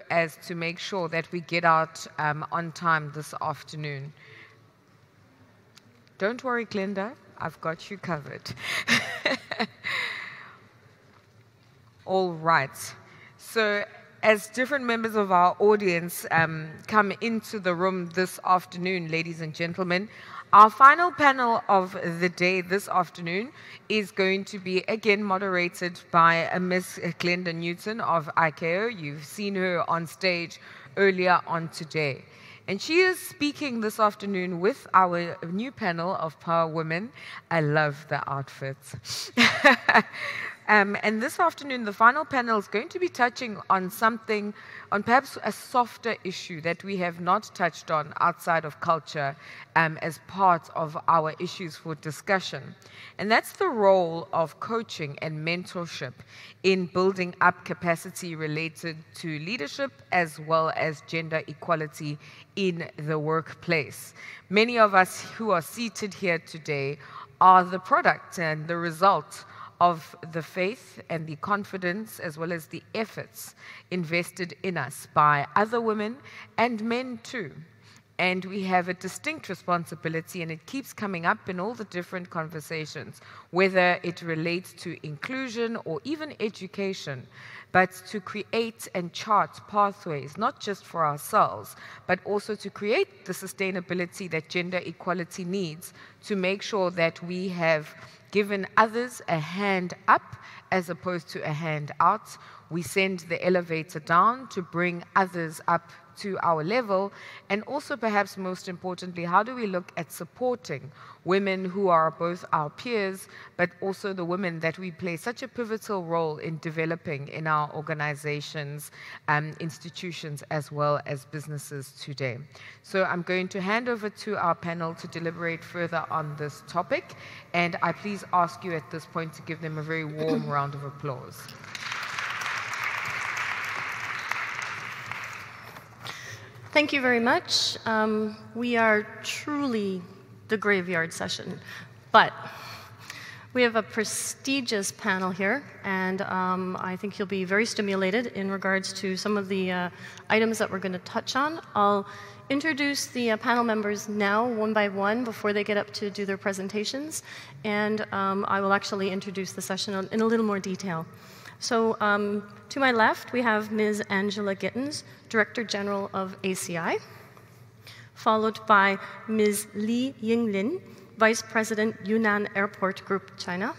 as to make sure that we get out on time this afternoon. Don't worry, Glenda, I've got you covered. All right. So as different members of our audience come into the room this afternoon, ladies and gentlemen, our final panel of the day this afternoon is going to be again moderated by Ms. Glenda Newton of ICAO. You've seen her on stage earlier on today. And she is speaking this afternoon with our new panel of Power Women. I love the outfits. And this afternoon, the final panel is going to be touching on something, on perhaps a softer issue that we have not touched on outside of culture as part of our issues for discussion. And that's the role of coaching and mentorship in building up capacity related to leadership as well as gender equality in the workplace. Many of us who are seated here today are the product and the result of the faith and the confidence as well as the efforts invested in us by other women and men too. And we have a distinct responsibility, and it keeps coming up in all the different conversations, whether it relates to inclusion or even education, but to create and chart pathways, not just for ourselves, but also to create the sustainability that gender equality needs to make sure that we have given others a hand up as opposed to a hand out. We send the elevator down to bring others up to our level. And also, perhaps most importantly, how do we look at supporting women who are both our peers, but also the women that we play such a pivotal role in developing in our organizations, institutions, as well as businesses today. So I'm going to hand over to our panel to deliberate further on this topic. And I please ask you at this point to give them a very warm round of applause. Thank you very much. We are truly the graveyard session, but we have a prestigious panel here, and I think you'll be very stimulated in regards to some of the items that we're going to touch on. I'll introduce the panel members now, one by one, before they get up to do their presentations, and I will actually introduce the session in a little more detail. So to my left, we have Ms. Angela Gittens, Director General of ACI, followed by Ms. Li Yinglin, Vice President, Yunnan Airport Group, China,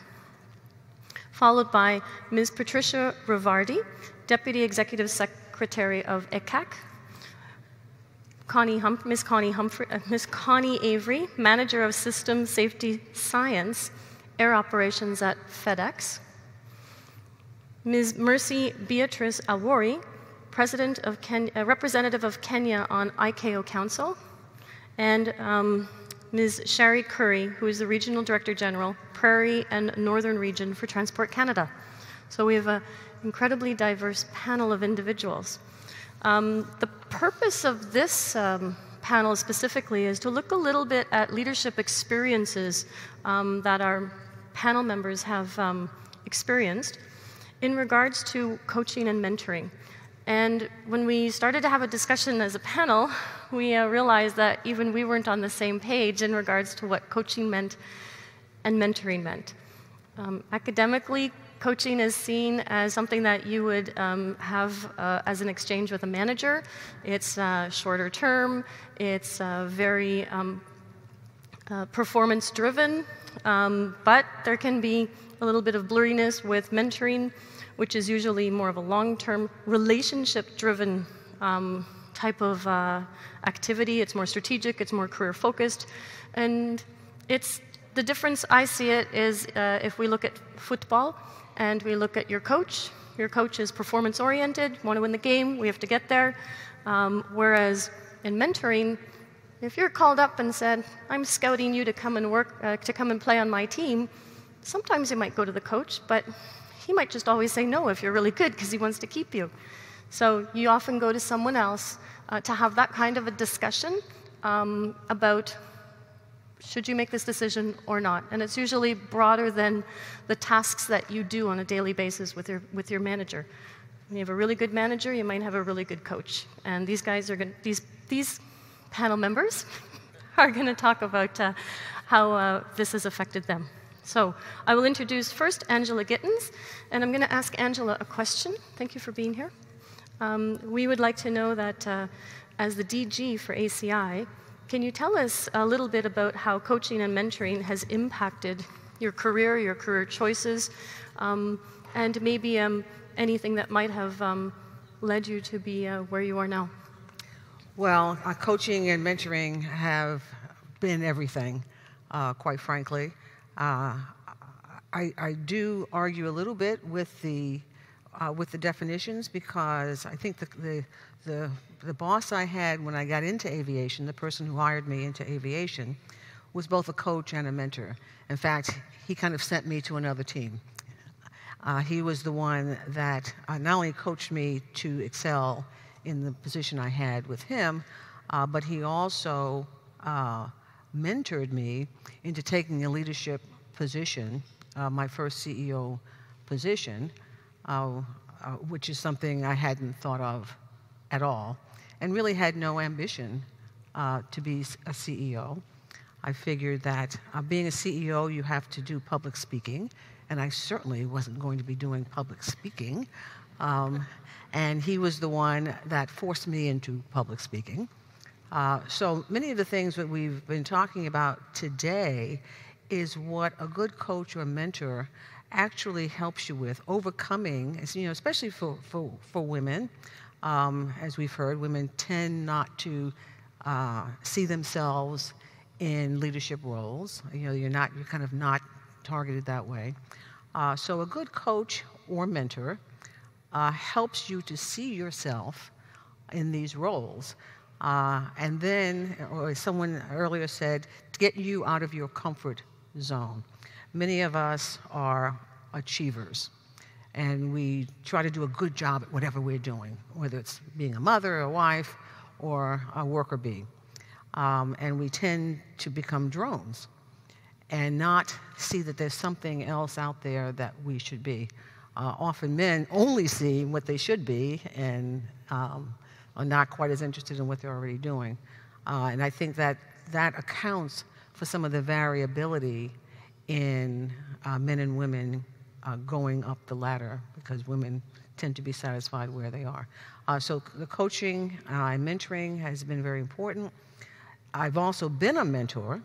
followed by Ms. Patricia Brevard, Deputy Executive Secretary of ECAC, Ms. Connie Avery, Manager of System Safety Science, Air Operations at FedEx, Ms. Mercy Beatrice Awori, Representative of Kenya on ICAO Council, and Ms. Cherie Currie, who is the Regional Director General, Prairie and Northern Region for Transport Canada. So we have an incredibly diverse panel of individuals. The purpose of this panel specifically is to look a little bit at leadership experiences that our panel members have experienced in regards to coaching and mentoring. And when we started to have a discussion as a panel, we realized that even we weren't on the same page in regards to what coaching meant and mentoring meant. Academically, coaching is seen as something that you would have as an exchange with a manager. It's shorter term, it's very performance-driven, but there can be a little bit of blurriness with mentoring, which is usually more of a long-term, relationship-driven type of activity. It's more strategic, it's more career-focused, and the difference I see it is if we look at football and we look at your coach is performance-oriented, want to win the game, we have to get there, whereas in mentoring, if you're called up and said, I'm scouting you to come and play on my team, sometimes you might go to the coach, but he might just always say no if you're really good because he wants to keep you. So you often go to someone else to have that kind of a discussion about should you make this decision or not. And it's usually broader than the tasks that you do on a daily basis with your manager. When you have a really good manager, you might have a really good coach. And these guys are going these panel members are going to talk about how this has affected them. So I will introduce first Angela Gittens, and I'm going to ask Angela a question. Thank you for being here. We would like to know that as the DG for ACI, can you tell us a little bit about how coaching and mentoring has impacted your career choices, and maybe anything that might have led you to be where you are now? Well, coaching and mentoring have been everything, quite frankly. I do argue a little bit with the definitions, because I think the boss I had when I got into aviation, the person who hired me into aviation, was both a coach and a mentor. In fact, he kind of sent me to another team. He was the one that not only coached me to excel in the position I had with him, but he also mentored me into taking a leadership position, my first CEO position, which is something I hadn't thought of at all, and really had no ambition to be a CEO. I figured that being a CEO, you have to do public speaking, and I certainly wasn't going to be doing public speaking. And he was the one that forced me into public speaking. So many of the things that we've been talking about today is what a good coach or mentor actually helps you with overcoming, especially for women. As we've heard, women tend not to see themselves in leadership roles. You're kind of not targeted that way. So a good coach or mentor helps you to see yourself in these roles. And then, or as someone earlier said, to get you out of your comfort zone. Many of us are achievers, and we try to do a good job at whatever we're doing, whether it's being a mother, a wife, or a worker bee. And we tend to become drones and not see that there's something else out there that we should be. Often men only see what they should be and are not quite as interested in what they're already doing. And I think that accounts for some of the variability in men and women going up the ladder, because women tend to be satisfied where they are. So the coaching and mentoring has been very important. I've also been a mentor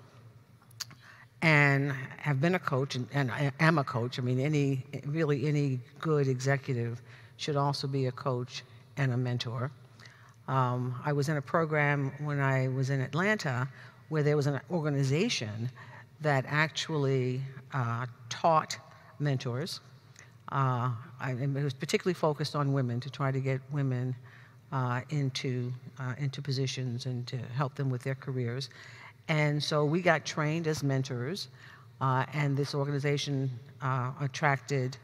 and have been a coach, and I am a coach. I mean, any good executive should also be a coach and a mentor. I was in a program when I was in Atlanta where there was an organization that actually taught mentors. And it was particularly focused on women, to try to get women into positions and to help them with their careers. And so we got trained as mentors, and this organization attracted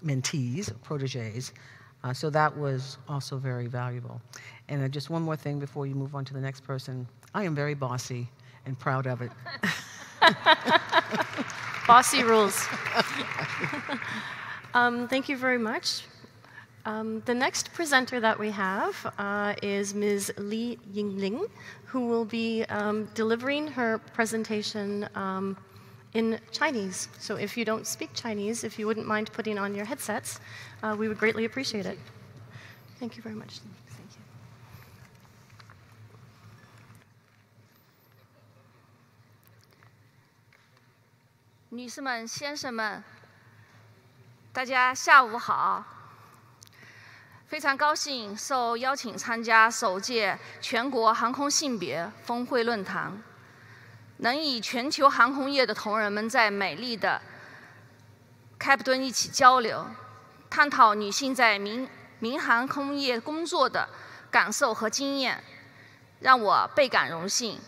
mentees, protégés. So that was also very valuable. And just one more thing before you move on to the next person. I am very bossy and proud of it. Bossy rules. Thank you very much. The next presenter that we have is Ms. Li Yinglin, who will be delivering her presentation in Chinese. So if you don't speak Chinese, if you wouldn't mind putting on your headsets, we would greatly appreciate it. Thank you very much. Thank you. 女士们、先生们，大家下午好！非常高兴受邀请参加首届全国航空性别峰会论坛，能与全球航空业的同仁们在美丽的开普敦一起交流，探讨女性在民航空业工作的感受和经验，让我倍感荣幸。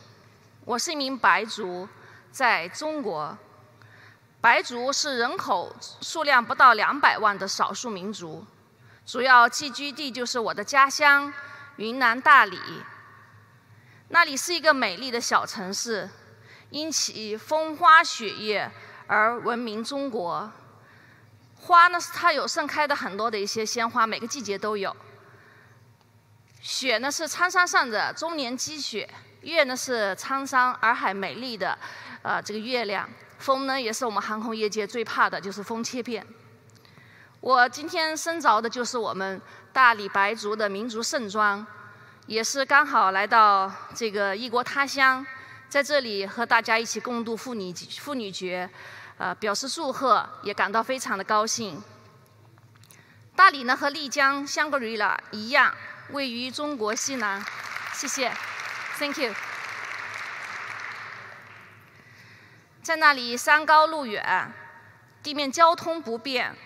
我是一名白族，在中国。 白族是人口数量不到200万的少数民族，主要寄居地就是我的家乡云南大理。那里是一个美丽的小城市，因其风花雪月而闻名中国。花呢，它有盛开的很多的一些鲜花，每个季节都有。雪呢是苍山上的终年积雪，月呢是苍山洱海美丽的这个月亮，风呢也是我们航空业界最怕的，就是风切片。我今天身着的就是我们大理白族的民族盛装，也是刚好来到这个异国他乡，在这里和大家一起共度妇女节，表示祝贺，也感到非常的高兴。大理呢和丽江、香格里拉一样，位于中国西南。谢谢 ，Thank you。在那里山高路远，地面交通不便。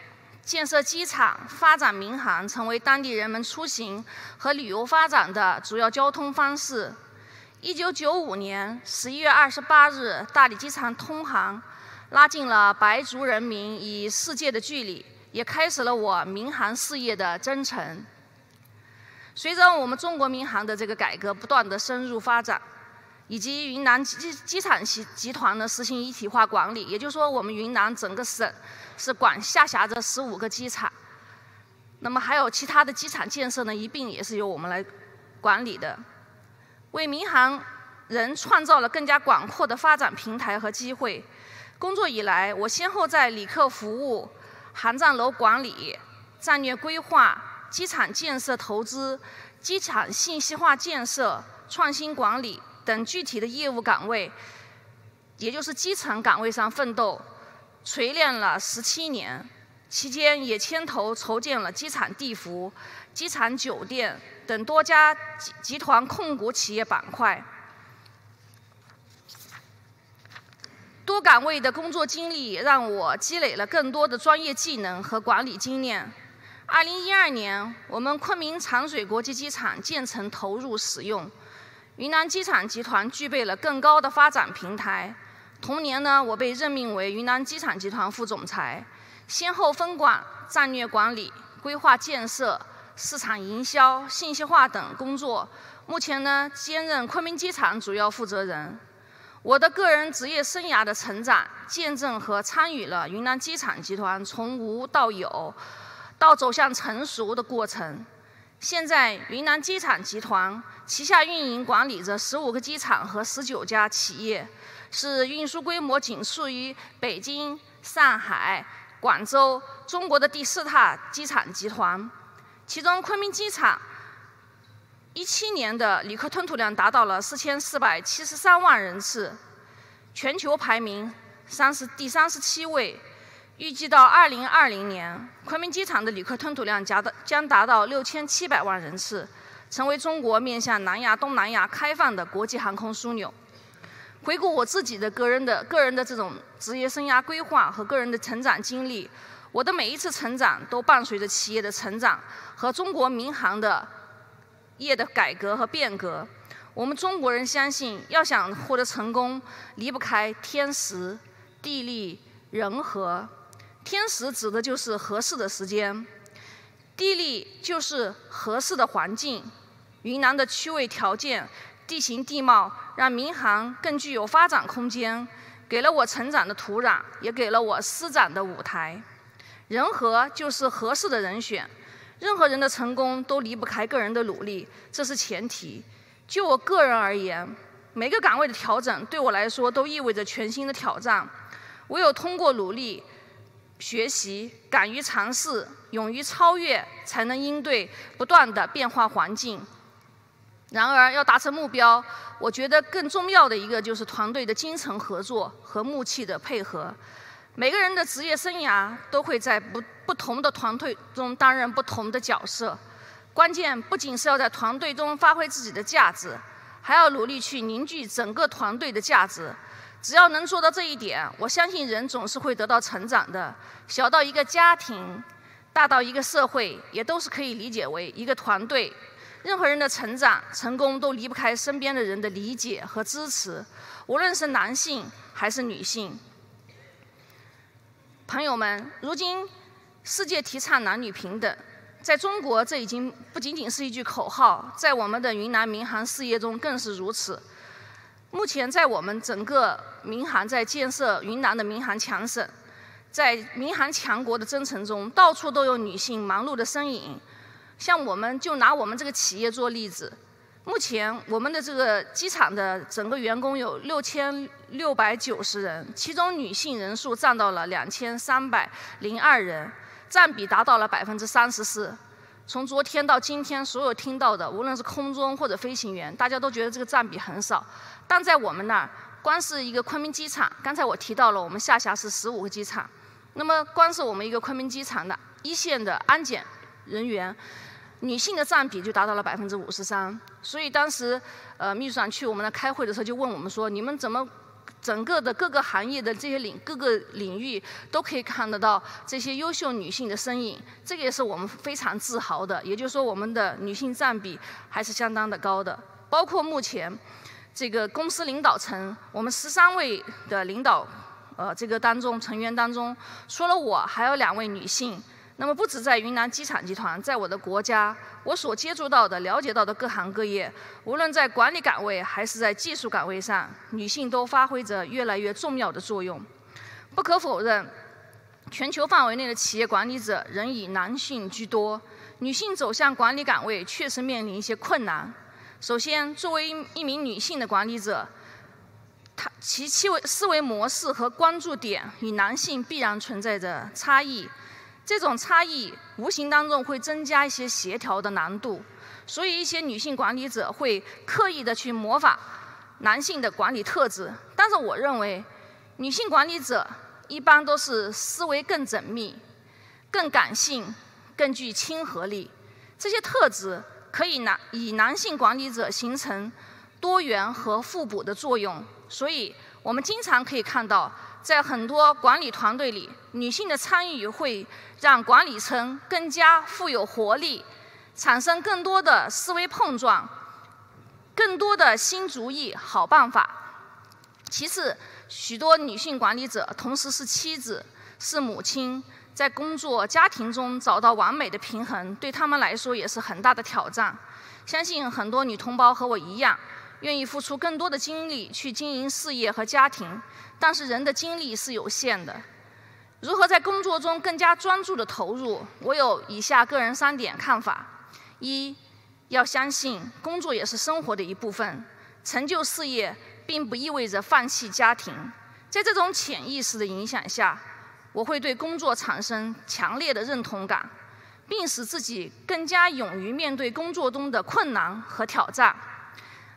建设机场、发展民航，成为当地人们出行和旅游发展的主要交通方式。1995年11月28日，大理机场通航，拉近了白族人民与世界的距离，也开始了我民航事业的征程。随着我们中国民航的这个改革不断的深入发展，以及云南机场集团呢实行一体化管理，也就是说，我们云南整个省是下辖着15个机场，那么还有其他的机场建设呢，一并也是由我们来管理的，为民航人创造了更加广阔的发展平台和机会。工作以来，我先后在旅客服务、航站楼管理、战略规划、机场建设投资、机场信息化建设、创新管理等具体的业务岗位，也就是基层岗位上奋斗，锤炼了17年，期间也牵头筹建了机场地服、机场酒店等多家集团控股企业板块。多岗位的工作经历让我积累了更多的专业技能和管理经验。2012年，我们昆明长水国际机场建成投入使用，云南机场集团具备了更高的发展平台。同年呢，我被任命为云南机场集团副总裁，先后分管战略管理、规划建设、市场营销、信息化等工作。目前呢，兼任昆明机场主要负责人。我的个人职业生涯的成长，见证和参与了云南机场集团从无到有，到走向成熟的过程。现在，云南机场集团旗下运营管理着15个机场和19家企业，是运输规模仅次于北京、上海、广州中国的第4大机场集团。其中，昆明机场17年的旅客吞吐量达到了4473万人次，全球排名第37位。预计到2020年，昆明机场的旅客吞吐量将达到6700万人次，成为中国面向南亚、东南亚开放的国际航空枢纽。回顾我自己的个人的这种职业生涯规划和个人的成长经历，我的每一次成长都伴随着企业的成长和中国民航的业的改革和变革。我们中国人相信，要想获得成功，离不开天时、地利、人和。天时指的就是合适的时间，地利就是合适的环境。云南的区位条件、地形地貌让民航更具有发展空间，给了我成长的土壤，也给了我施展的舞台。人和就是合适的人选，任何人的成功都离不开个人的努力，这是前提。就我个人而言，每个岗位的调整对我来说都意味着全新的挑战。唯有通过努力、学习、敢于尝试、勇于超越，才能应对不断的变化环境。然而，要达成目标，我觉得更重要的一个就是团队的精诚合作和默契的配合。每个人的职业生涯都会在不同的团队中担任不同的角色，关键不仅是要在团队中发挥自己的价值，还要努力去凝聚整个团队的价值。只要能做到这一点，我相信人总是会得到成长的。小到一个家庭，大到一个社会，也都是可以理解为一个团队。任何人的成长、成功都离不开身边的人的理解和支持，无论是男性还是女性。朋友们，如今世界提倡男女平等，在中国这已经不仅仅是一句口号，在我们的云南民航事业中更是如此。目前，在我们整个民航在建设云南的民航强省，在民航强国的征程中，到处都有女性忙碌的身影。像我们就拿我们这个企业做例子，目前我们的这个机场的整个员工有6690人，其中女性人数占到了2302人，占比达到了34%。从昨天到今天，所有听到的，无论是空中或者飞行员，大家都觉得这个占比很少。但在我们那儿，光是一个昆明机场，刚才我提到了我们下辖是15个机场，那么光是我们一个昆明机场的一线的安检人员，女性的占比就达到了53%。所以当时秘书长去我们那开会的时候，就问我们说，你们怎么整个的各个行业的这些各个领域都可以看得到这些优秀女性的身影，这个也是我们非常自豪的。也就是说，我们的女性占比还是相当的高的。包括目前这个公司领导层，我们13位的领导这个成员当中，除了我，还有2位女性。那么不止在云南机场集团，在我的国家，我所接触到的、了解到的各行各业，无论在管理岗位还是在技术岗位上，女性都发挥着越来越重要的作用。不可否认，全球范围内的企业管理者仍以男性居多，女性走向管理岗位确实面临一些困难。首先，作为一名女性的管理者，其思维模式和关注点与男性必然存在着差异。这种差异无形当中会增加一些协调的难度，所以一些女性管理者会刻意的去模仿男性的管理特质。但是我认为，女性管理者一般都是思维更缜密、更感性、更具亲和力，这些特质可以以男性管理者形成多元和互补的作用。所以我们经常可以看到，在很多管理团队里，女性的参与会让管理层更加富有活力，产生更多的思维碰撞，更多的新主意、好办法。其次，许多女性管理者同时是妻子、是母亲，在工作、家庭中找到完美的平衡，对她们来说也是很大的挑战。相信很多女同胞和我一样，愿意付出更多的精力去经营事业和家庭，但是人的精力是有限的。如何在工作中更加专注的投入？我有以下个人3点看法：一，要相信工作也是生活的一部分，成就事业并不意味着放弃家庭。在这种潜意识的影响下，我会对工作产生强烈的认同感，并使自己更加勇于面对工作中的困难和挑战。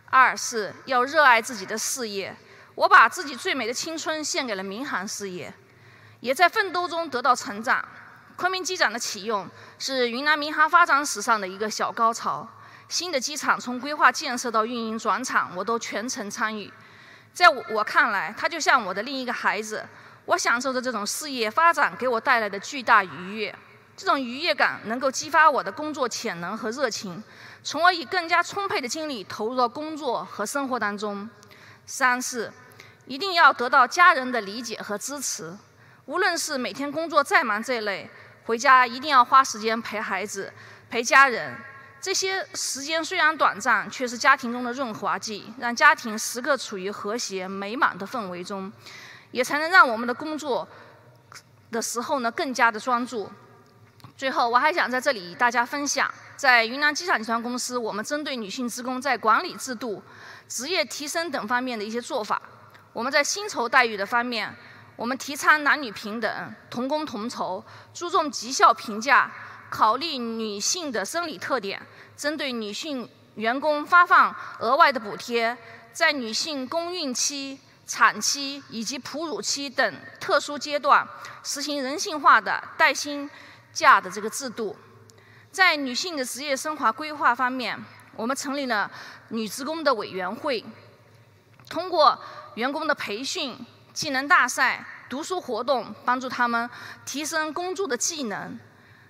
二是要热爱自己的事业，我把自己最美的青春献给了民航事业，也在奋斗中得到成长。昆明机场的启用是云南民航发展史上的一个小高潮，新的机场从规划建设到运营转场，我都全程参与。在我看来，它就像我的另一个孩子，我享受着这种事业发展给我带来的巨大愉悦。这种愉悦感能够激发我的工作潜能和热情，从而以更加充沛的精力投入到工作和生活当中。三是一定要得到家人的理解和支持，无论是每天工作再忙再累，回家一定要花时间陪孩子、陪家人。这些时间虽然短暂，却是家庭中的润滑剂，让家庭时刻处于和谐美满的氛围中，也才能让我们的工作的时候呢更加的专注。最后，我还想在这里与大家分享，在云南机场集团公司，我们针对女性职工在管理制度、职业提升等方面的一些做法。我们在薪酬待遇的方面，我们提倡男女平等、同工同酬，注重绩效评价，考虑女性的生理特点，针对女性员工发放额外的补贴，在女性宫孕期、产期以及哺乳期等特殊阶段，实行人性化的带薪假的这个制度。在女性的职业升华规划方面，我们成立了女职工的委员会，通过员工的培训、技能大赛、读书活动，帮助他们提升工作的技能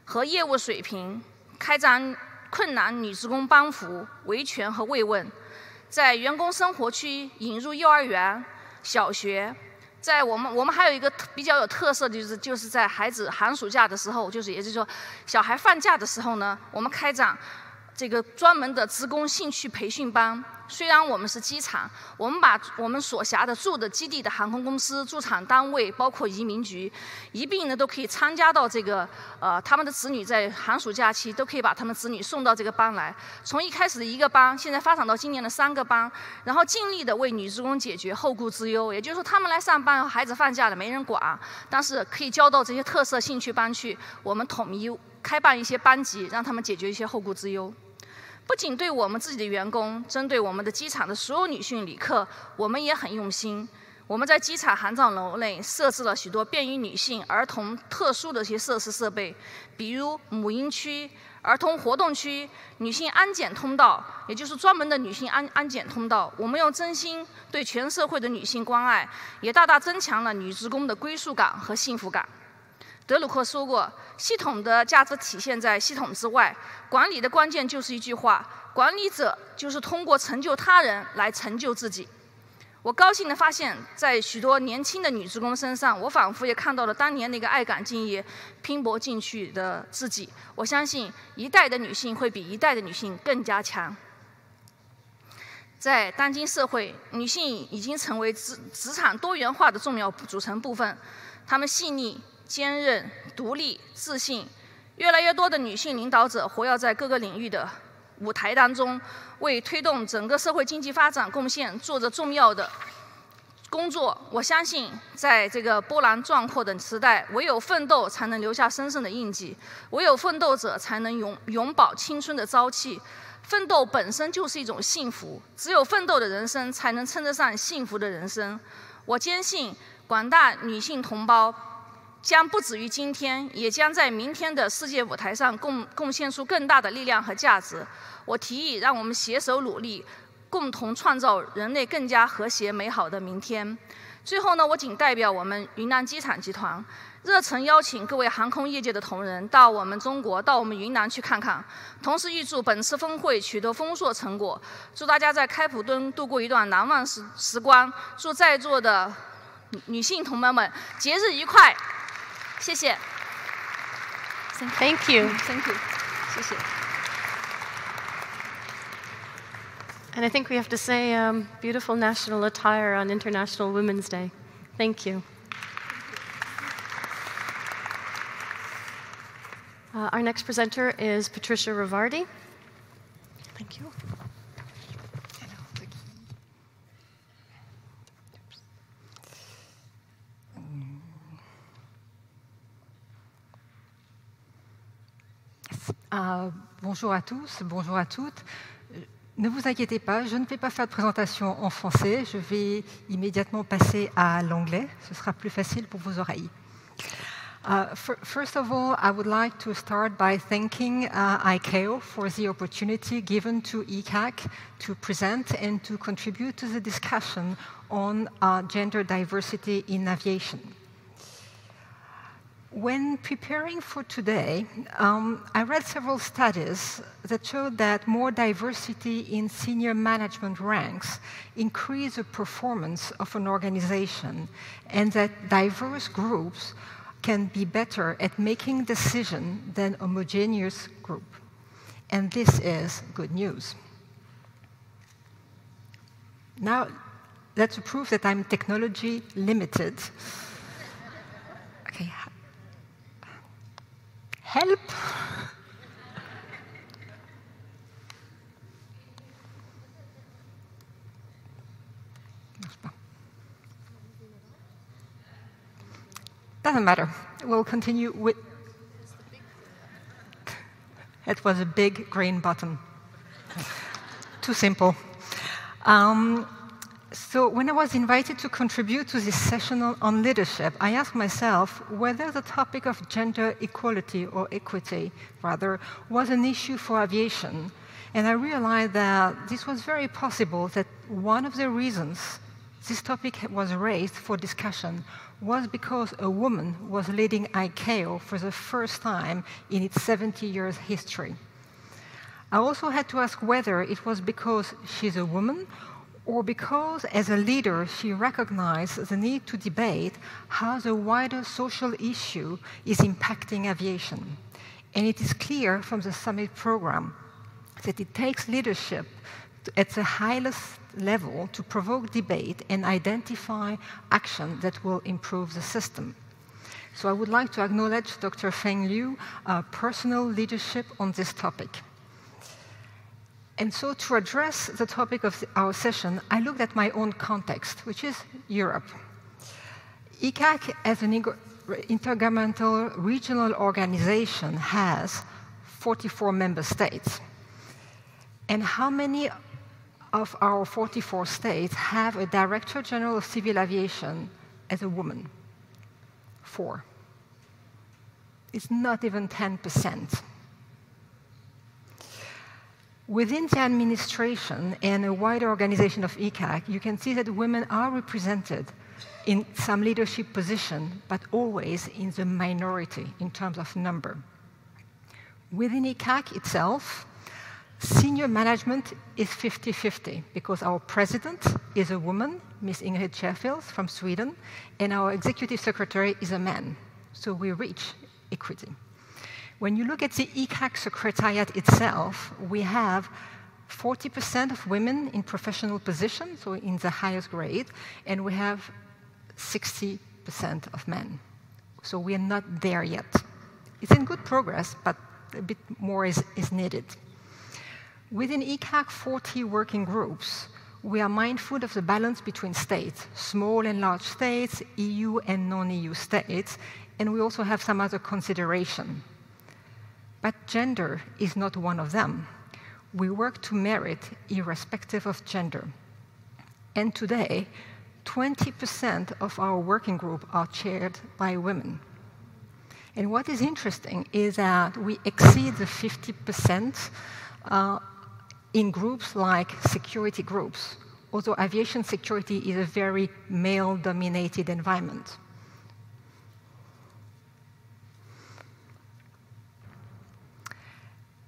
和业务水平，开展困难女职工帮扶、维权和慰问。在员工生活区引入幼儿园、小学。在我们还有一个比较有特色的就是在孩子寒暑假的时候，也就是说小孩放假的时候呢，我们开展这个专门的职工兴趣培训班。虽然我们是机场，我们把我们所辖的驻的基地的航空公司、驻场单位，包括移民局，一并呢都可以参加到这个他们的子女在寒暑假期都可以把他们子女送到这个班来。从一开始的1个班，现在发展到今年的3个班，然后尽力的为女职工解决后顾之忧。也就是说，他们来上班，孩子放假了没人管，但是可以交到这些特色兴趣班去，我们统一开办一些班级，让他们解决一些后顾之忧。不仅对我们自己的员工，针对我们的机场的所有女性旅客，我们也很用心。我们在机场航站楼内设置了许多便于女性、儿童特殊的一些设施设备，比如母婴区、儿童活动区、女性安检通道，也就是专门的女性安检通道。我们用真心对全社会的女性关爱，也大大增强了女职工的归属感和幸福感。德鲁克说过，系统的价值体现在系统之外。管理的关键就是一句话：管理者就是通过成就他人来成就自己。我高兴地发现，在许多年轻的女职工身上，我仿佛也看到了当年那个爱岗敬业、拼搏进取的自己。我相信，一代的女性会比一代的女性更加强。在当今社会，女性已经成为职场多元化的重要组成部分。她们细腻、坚韧、独立、自信。越来越多的女性领导者活跃在各个领域的舞台当中，为推动整个社会经济发展贡献，做着重要的工作。我相信，在这个波澜壮阔的时代，唯有奋斗才能留下深深的印记，唯有奋斗者才能永葆青春的朝气。奋斗本身就是一种幸福，只有奋斗的人生才能称得上幸福的人生。我坚信，广大女性同胞将不止于今天，也将在明天的世界舞台上贡献出更大的力量和价值。我提议，让我们携手努力，共同创造人类更加和谐美好的明天。最后呢，我仅代表我们云南机场集团，热诚邀请各位航空业界的同仁到我们中国，到我们云南去看看。同时预祝本次峰会取得丰硕成果，祝大家在开普敦度过一段难忘时光，祝在座的女性同胞们节日愉快。谢谢。Thank you. Thank you. 谢谢。And I think we have to say beautiful national attire on International Women's Day. Thank you. Our next presenter is Patricia Brevard. Thank you. Bonjour à tous, bonjour à toutes. Ne vous inquiétez pas, je ne vais pas faire de présentation en français, je vais immédiatement passer à l'anglais, ce sera plus facile pour vos oreilles. First of all, I would like to start by thanking ICAO for the opportunity given to ECAC to present and to contribute to the discussion on gender diversity in aviation. When preparing for today, I read several studies that showed that more diversity in senior management ranks increase the performance of an organization, and that diverse groups can be better at making decisions than a homogeneous group. And this is good news. Now, that's a proof that I'm technology limited. Okay. Help. Doesn't matter. We'll continue with. It was a big green button. Too simple. So when I was invited to contribute to this session on leadership, I asked myself whether the topic of gender equality or equity, rather, was an issue for aviation. And I realized that this was very possible, that one of the reasons this topic was raised for discussion was because a woman was leading ICAO for the first time in its 70 years history. I also had to ask whether it was because she's a woman or because, as a leader, she recognized the need to debate how the wider social issue is impacting aviation. And it is clear from the summit program that it takes leadership at the highest level to provoke debate and identify action that will improve the system. So I would like to acknowledge Dr. Feng Liu's personal leadership on this topic. And so to address the topic of our session, I looked at my own context, which is Europe. ECAC, as an intergovernmental regional organization, has 44 member states. And how many of our 44 states have a Director General of Civil Aviation as a woman? 4. It's not even 10%. Within the administration and a wider organization of ECAC, you can see that women are represented in some leadership position, but always in the minority in terms of number. Within ECAC itself, senior management is 50-50 because our president is a woman, Ms. Ingrid Scherfels from Sweden, and our executive secretary is a man. So we reach equity. When you look at the ECAC secretariat itself, we have 40% of women in professional positions, so in the highest grade, and we have 60% of men. So we are not there yet. It's in good progress, but a bit more is needed. Within ECAC 40 working groups, we are mindful of the balance between states, small and large states, EU and non-EU states, and we also have some other consideration. But gender is not one of them. We work to merit irrespective of gender. And today, 20% of our working group are chaired by women. And what is interesting is that we exceed the 50% in groups like security groups, although aviation security is a very male-dominated environment.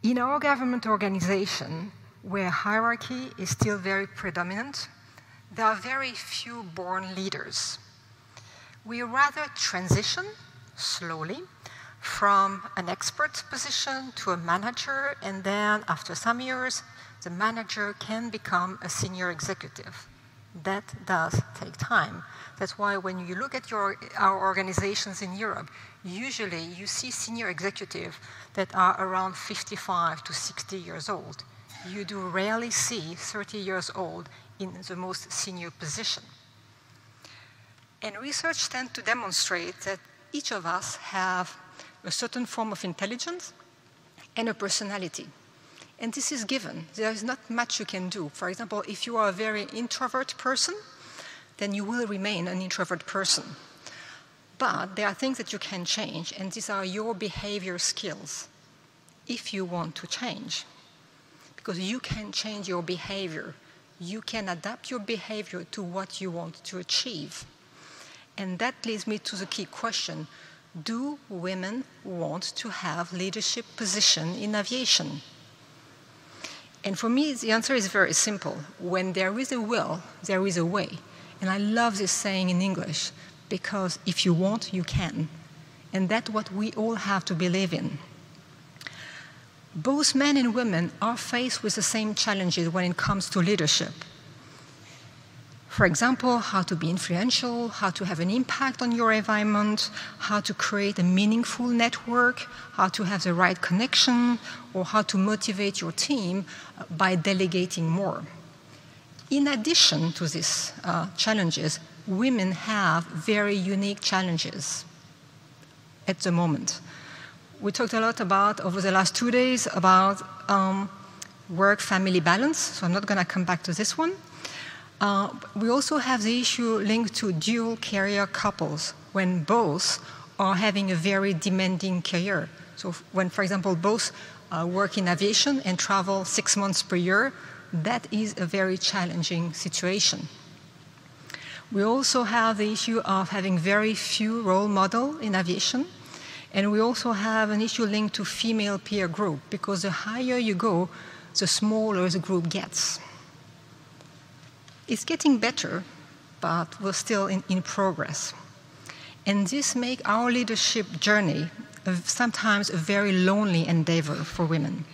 In our government organization, where hierarchy is still very predominant, there are very few born leaders. We rather transition slowly from an expert position to a manager, and then after some years, the manager can become a senior executive. That does take time. That's why when you look at our organizations in Europe, usually you see senior executives that are around 55 to 60 years old. You do rarely see 30 years old in the most senior position. And research tends to demonstrate that each of us have a certain form of intelligence and a personality. And this is given. There is not much you can do. For example, if you are a very introvert person, then you will remain an introvert person. But there are things that you can change, and these are your behavior skills, if you want to change. Because you can change your behavior. You can adapt your behavior to what you want to achieve. And that leads me to the key question: do women want to have leadership position in aviation? And for me, the answer is very simple. When there is a will, there is a way. And I love this saying in English, because if you want, you can. And that's what we all have to believe in. Both men and women are faced with the same challenges when it comes to leadership. For example, how to be influential, how to have an impact on your environment, how to create a meaningful network, how to have the right connection, or how to motivate your team by delegating more. In addition to these challenges, women have very unique challenges at the moment. We talked a lot about, over the last 2 days, about work-family balance, so I'm not going to come back to this one. We also have the issue linked to dual career couples, when both are having a very demanding career. So when, for example, both work in aviation and travel 6 months per year, that is a very challenging situation. We also have the issue of having very few role models in aviation, and we also have an issue linked to female peer group, because the higher you go, the smaller the group gets. It's getting better, but we're still in progress. And this makes our leadership journey sometimes a very lonely endeavor for women.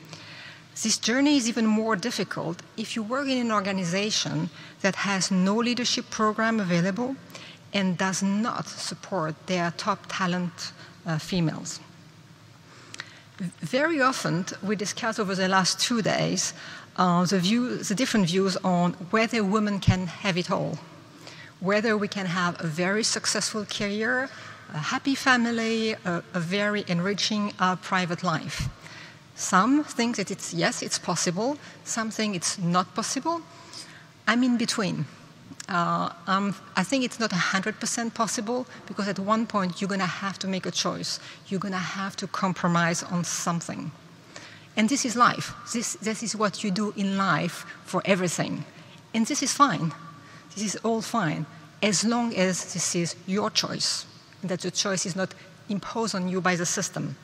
This journey is even more difficult if you work in an organization that has no leadership program available and does not support their top talent females. Very often, we discussed over the last 2 days the different views on whether women can have it all, whether we can have a very successful career, a happy family, a very enriching private life. Some think that yes, it's possible. Some think it's not possible. I'm in between. I think it's not 100% possible because at one point you're going to have to make a choice. You're going to have to compromise on something. And this is life. This is what you do in life for everything. And this is fine. This is all fine, as long as this is your choice, and that the choice is not imposed on you by the system.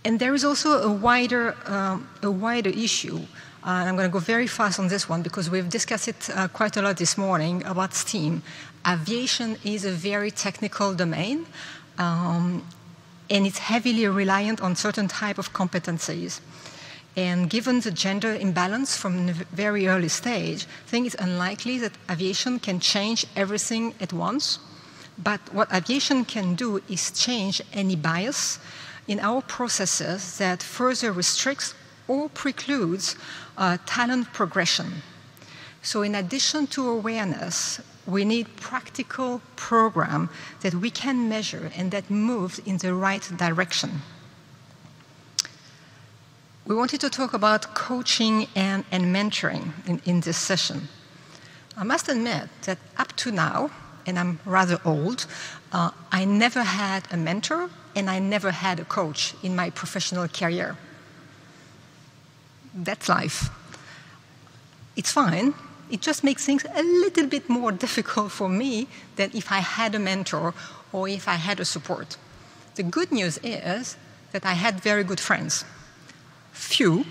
And there is also a wider issue. I'm going to go very fast on this one because we've discussed it quite a lot this morning about STEAM. Aviation is a very technical domain, and it's heavily reliant on certain type of competencies. And given the gender imbalance from a very early stage, I think it's unlikely that aviation can change everything at once. But what aviation can do is change any bias in our processes that further restricts or precludes talent progression. So in addition to awareness, we need practical program that we can measure and that moves in the right direction. We wanted to talk about coaching and mentoring in this session. I must admit that up to now, and I'm rather old, I never had a mentor and I never had a coach in my professional career. That's life. It's fine. It just makes things a little bit more difficult for me than if I had a mentor or if I had a support. The good news is that I had very good friends. Few,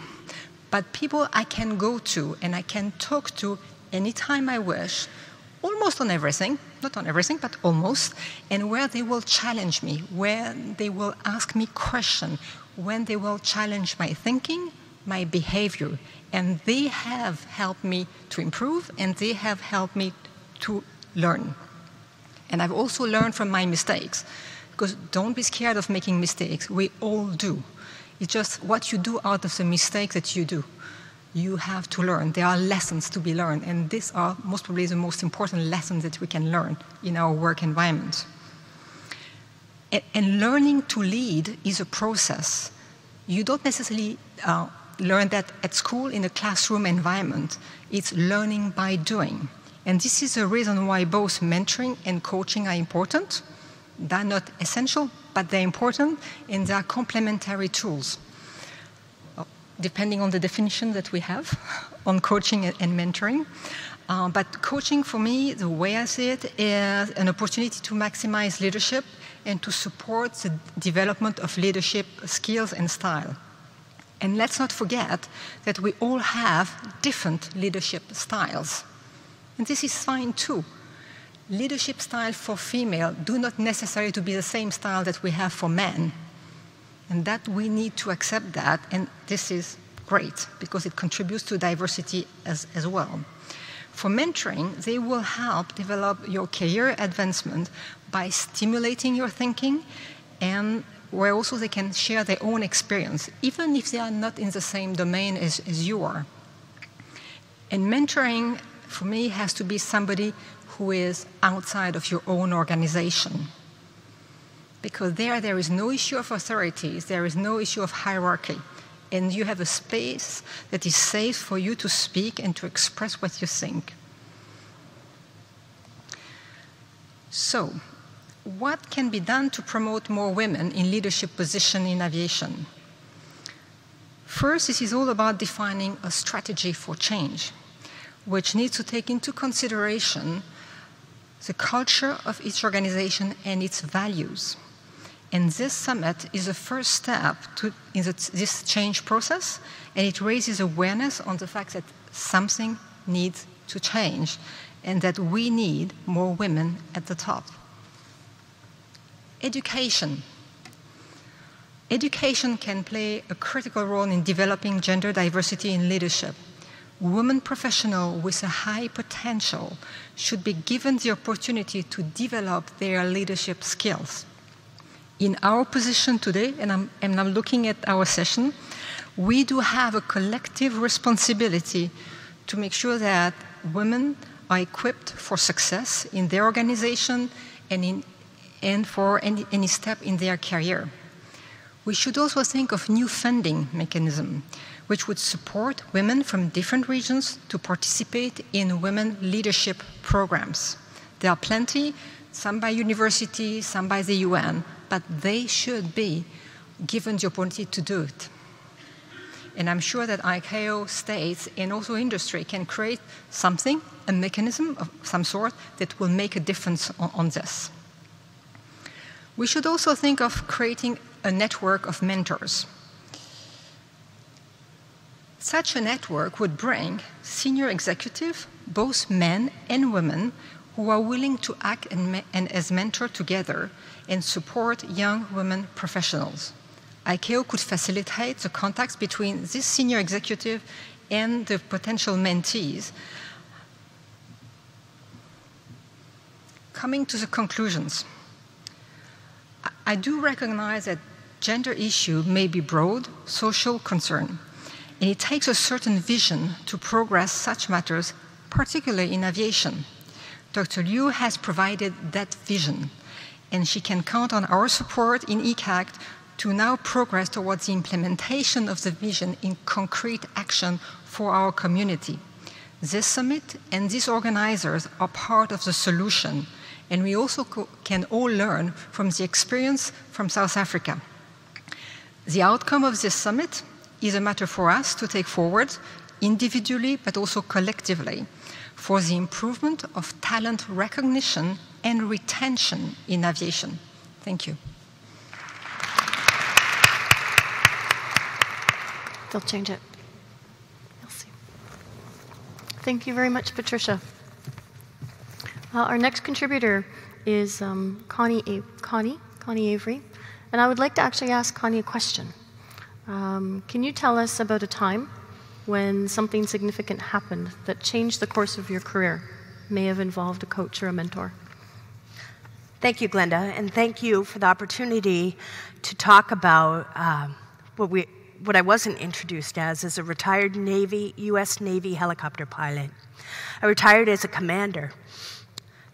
but people I can go to and I can talk to anytime I wish, almost on everything, not on everything, but almost, and where they will challenge me, where they will ask me questions, when they will challenge my thinking, my behavior, and they have helped me to improve, and they have helped me to learn. And I've also learned from my mistakes, because don't be scared of making mistakes. We all do. It's just what you do out of the mistake that you do. You have to learn. There are lessons to be learned, and these are most probably the most important lessons that we can learn in our work environment. And learning to lead is a process. You don't necessarily learn that at school in a classroom environment. It's learning by doing. And this is the reason why both mentoring and coaching are important. They're not essential, but they're important, and they're complementary tools, depending on the definition that we have on coaching and mentoring. But coaching, for me, the way I see it, is an opportunity to maximize leadership and to support the development of leadership skills and style. And let's not forget that we all have different leadership styles. And this is fine, too. Leadership style for female do not necessarily to be the same style that we have for men. And that we need to accept that, and this is great, because it contributes to diversity as well. For mentoring, they will help develop your career advancement by stimulating your thinking, and where also they can share their own experience, even if they are not in the same domain as you are. And mentoring, for me, has to be somebody who is outside of your own organization. Because there is no issue of authorities, there is no issue of hierarchy, and you have a space that is safe for you to speak and to express what you think. So, what can be done to promote more women in leadership positions in aviation? First, this is all about defining a strategy for change, which needs to take into consideration the culture of each organization and its values. And this summit is a first step in this change process, and it raises awareness on the fact that something needs to change and that we need more women at the top. Education. Education can play a critical role in developing gender diversity in leadership. Women professionals with a high potential should be given the opportunity to develop their leadership skills. In our position today, and I'm looking at our session, we do have a collective responsibility to make sure that women are equipped for success in their organization and for any step in their career. We should also think of new funding mechanisms which would support women from different regions to participate in women leadership programs. There are plenty, some by university, some by the UN, but they should be given the opportunity to do it. And I'm sure that ICAO, states, and also industry can create something, a mechanism of some sort that will make a difference on this. We should also think of creating a network of mentors. Such a network would bring senior executives, both men and women, who are willing to act and as mentors together and support young women professionals. ICAO could facilitate the contacts between this senior executive and the potential mentees. Coming to the conclusions, I do recognize that gender issue may be broad social concern, and it takes a certain vision to progress such matters, particularly in aviation. Dr. Liu has provided that vision, and she can count on our support in ECAC to now progress towards the implementation of the vision in concrete action for our community. This summit and these organizers are part of the solution, and we also can all learn from the experience from South Africa. The outcome of this summit is a matter for us to take forward individually but also collectively for the improvement of talent recognition and retention in aviation. Thank you. They'll change it. Merci. Thank you very much, Patricia. Our next contributor is Connie Avery. And I would like to actually ask Connie a question. Can you tell us about a time when something significant happened that changed the course of your career, may have involved a coach or a mentor? Thank you, Glenda, and thank you for the opportunity to talk about what I wasn't introduced as a retired U.S. Navy helicopter pilot. I retired as a commander,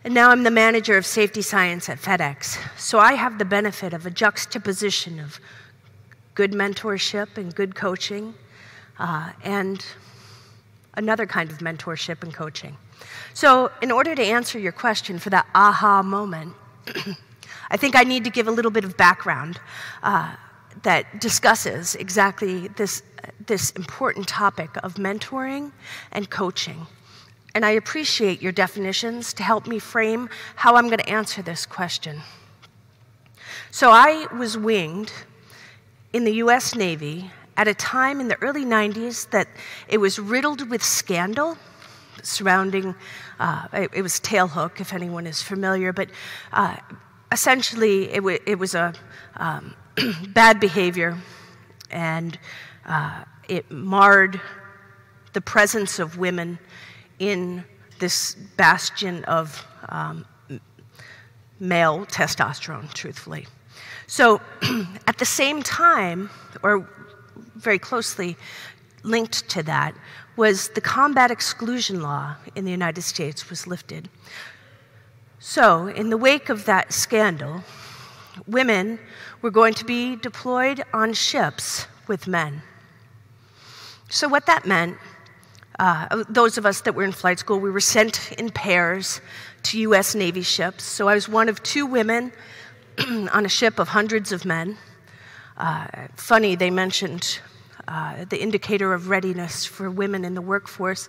and now I'm the manager of safety science at FedEx. So I have the benefit of a juxtaposition of good mentorship and good coaching, and another kind of mentorship and coaching. So in order to answer your question for that aha moment, I think I need to give a little bit of background that discusses exactly this important topic of mentoring and coaching. And I appreciate your definitions to help me frame how I'm going to answer this question. So I was winged in the US Navy at a time in the early 90s that it was riddled with scandal surrounding, it was tailhook, if anyone is familiar, but essentially it was a bad behavior, and it marred the presence of women in this bastion of male testosterone, truthfully. So at the same time, or very closely linked to that, was the combat exclusion law in the United States was lifted. So in the wake of that scandal, women were going to be deployed on ships with men. So what that meant, those of us that were in flight school, we were sent in pairs to US Navy ships. So I was one of two women on a ship of hundreds of men. Funny, they mentioned the indicator of readiness for women in the workforce,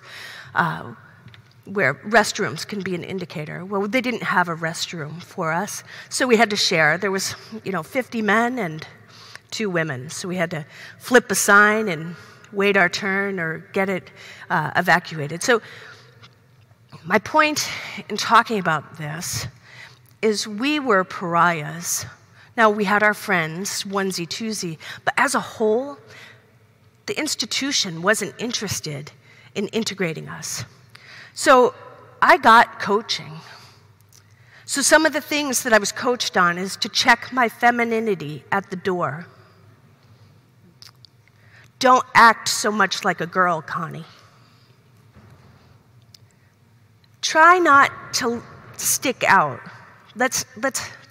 where restrooms can be an indicator. Well, they didn't have a restroom for us, so we had to share. There was, 50 men and 2 women, so we had to flip a sign and wait our turn or get it evacuated. So my point in talking about this is we were pariahs, Now, we had our friends, onesie, twosie, but as a whole, the institution wasn't interested in integrating us. So I got coaching. So some of the things that I was coached on is to check my femininity at the door. Don't act so much like a girl, Connie. Try not to stick out. Let's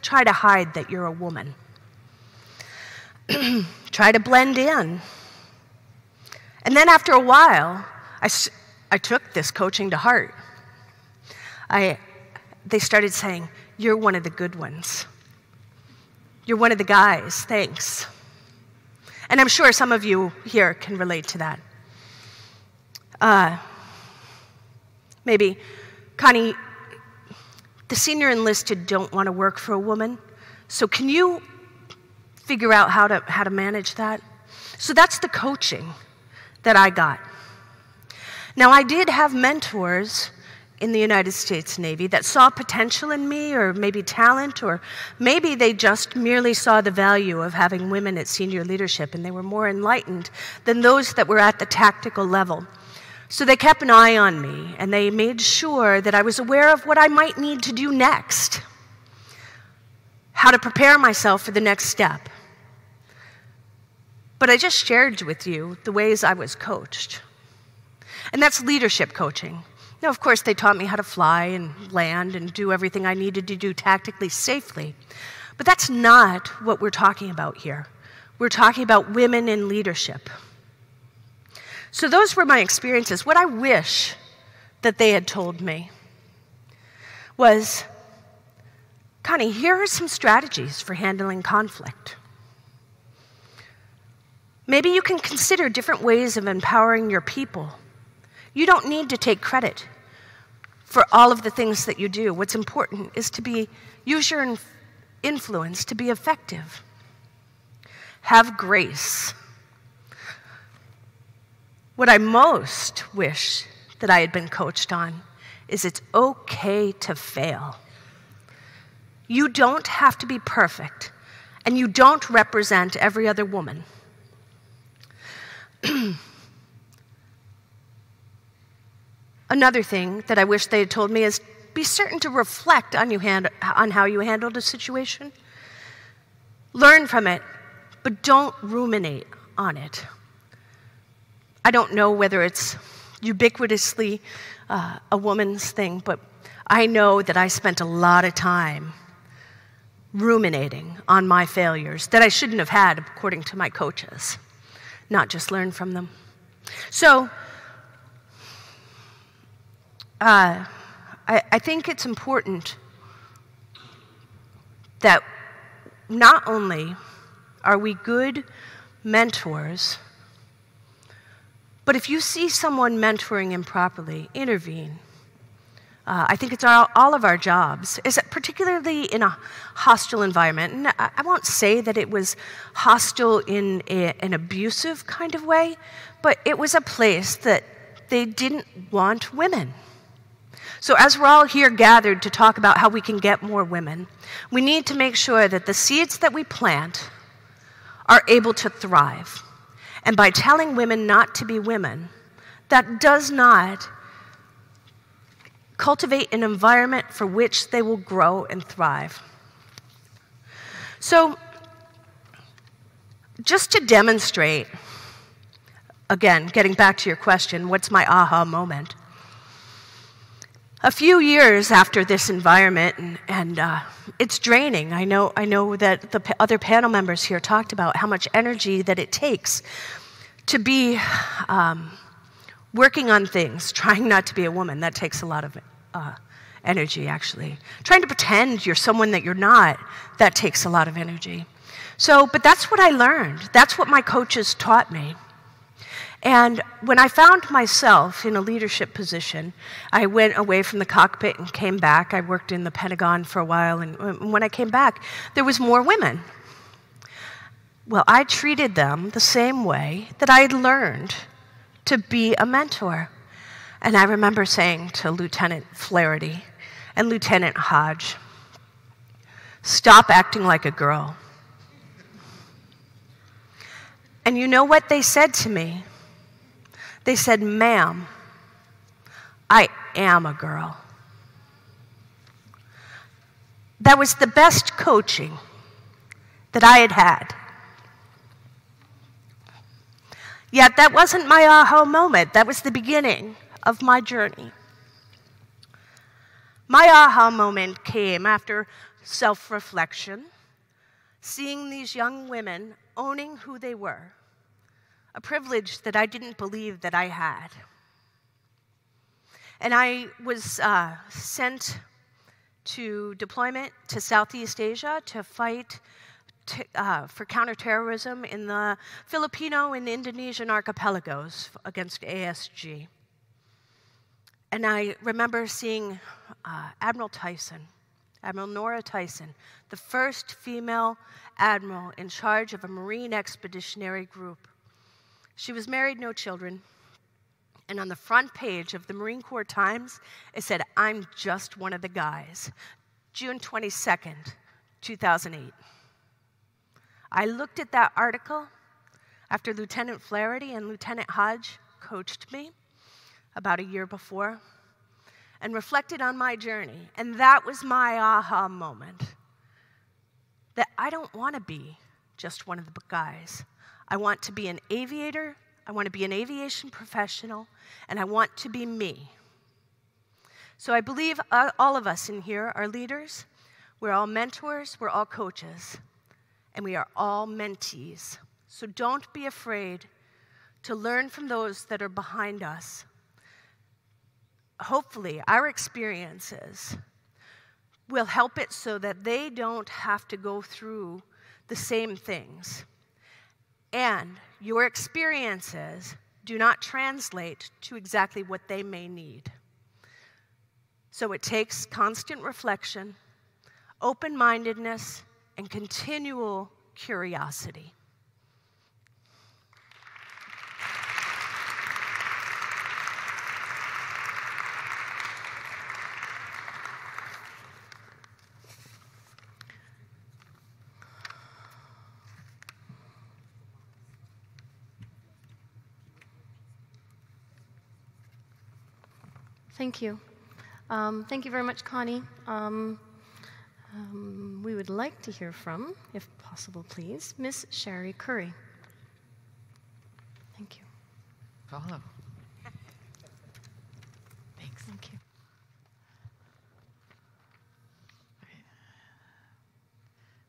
try to hide that you're a woman. Try to blend in. And then after a while, I took this coaching to heart. They started saying, "You're one of the good ones. You're one of the guys, thanks." And I'm sure some of you here can relate to that. Maybe, Connie, the senior enlisted don't want to work for a woman, so can you figure out how to manage that? So that's the coaching that I got. Now, I did have mentors in the United States Navy that saw potential in me, or maybe talent, or maybe they just merely saw the value of having women at senior leadership, and they were more enlightened than those that were at the tactical level. So they kept an eye on me, and they made sure that I was aware of what I might need to do next, how to prepare myself for the next step. But I just shared with you the ways I was coached. And that's leadership coaching. Now, of course, they taught me how to fly and land and do everything I needed to do tactically safely. But that's not what we're talking about here. We're talking about women in leadership. So those were my experiences. What I wish that they had told me was, Connie, here are some strategies for handling conflict. Maybe you can consider different ways of empowering your people. You don't need to take credit for all of the things that you do. What's important is to use your influence to be effective. Have grace. What I most wish that I had been coached on is it's okay to fail. You don't have to be perfect, and you don't represent every other woman. Another thing that I wish they had told me is be certain to reflect on how you handled a situation. Learn from it, but don't ruminate on it. I don't know whether it's ubiquitously a woman's thing, but I know that I spent a lot of time ruminating on my failures that I shouldn't have had according to my coaches, not just learn from them. So, I think it's important that not only are we good mentors, but if you see someone mentoring improperly, intervene. I think it's all of our jobs, particularly in a hostile environment. And I won't say that it was hostile in an abusive kind of way, but it was a place that they didn't want women. So as we're all here gathered to talk about how we can get more women, we need to make sure that the seeds that we plant are able to thrive. And by telling women not to be women, that does not cultivate an environment for which they will grow and thrive. So, just to demonstrate, again, getting back to your question, what's my aha moment? A few years after this environment, and it's draining. I know that the other panel members here talked about how much energy that it takes to be working on things, trying not to be a woman. That takes a lot of energy, actually. Trying to pretend you're someone that you're not, that takes a lot of energy. So, but that's what I learned. That's what my coaches taught me. And when I found myself in a leadership position, I went away from the cockpit and came back. I worked in the Pentagon for a while, and when I came back, there was more women. Well, I treated them the same way that I had learned to be a mentor. And I remember saying to Lieutenant Flaherty and Lieutenant Hodge, stop acting like a girl. And you know what they said to me? They said, "Ma'am, I am a girl." That was the best coaching that I had had. Yet that wasn't my aha moment. That was the beginning of my journey. My aha moment came after self-reflection, seeing these young women owning who they were, a privilege that I didn't believe that I had. And I was sent to deployment to Southeast Asia to fight for counterterrorism in the Filipino and Indonesian archipelagos against ASG. And I remember seeing Admiral Nora Tyson, the first female admiral in charge of a Marine expeditionary group. She was married, no children. And on the front page of the Marine Corps Times, it said, "I'm just one of the guys." June 22nd, 2008. I looked at that article after Lieutenant Flaherty and Lieutenant Hodge coached me about a year before and reflected on my journey. And that was my aha moment, that I don't want to be just one of the guys. I want to be an aviator, I want to be an aviation professional, and I want to be me. So I believe all of us in here are leaders, we're all mentors, we're all coaches, and we are all mentees. So don't be afraid to learn from those that are behind us. Hopefully, our experiences will help it so that they don't have to go through the same things. And your experiences do not translate to exactly what they may need. So it takes constant reflection, open-mindedness, and continual curiosity. Thank you. Thank you very much, Connie. We would like to hear from, if possible, please, Miss Cherie Currie. Thank you. Follow. Thanks. Thank you. Okay.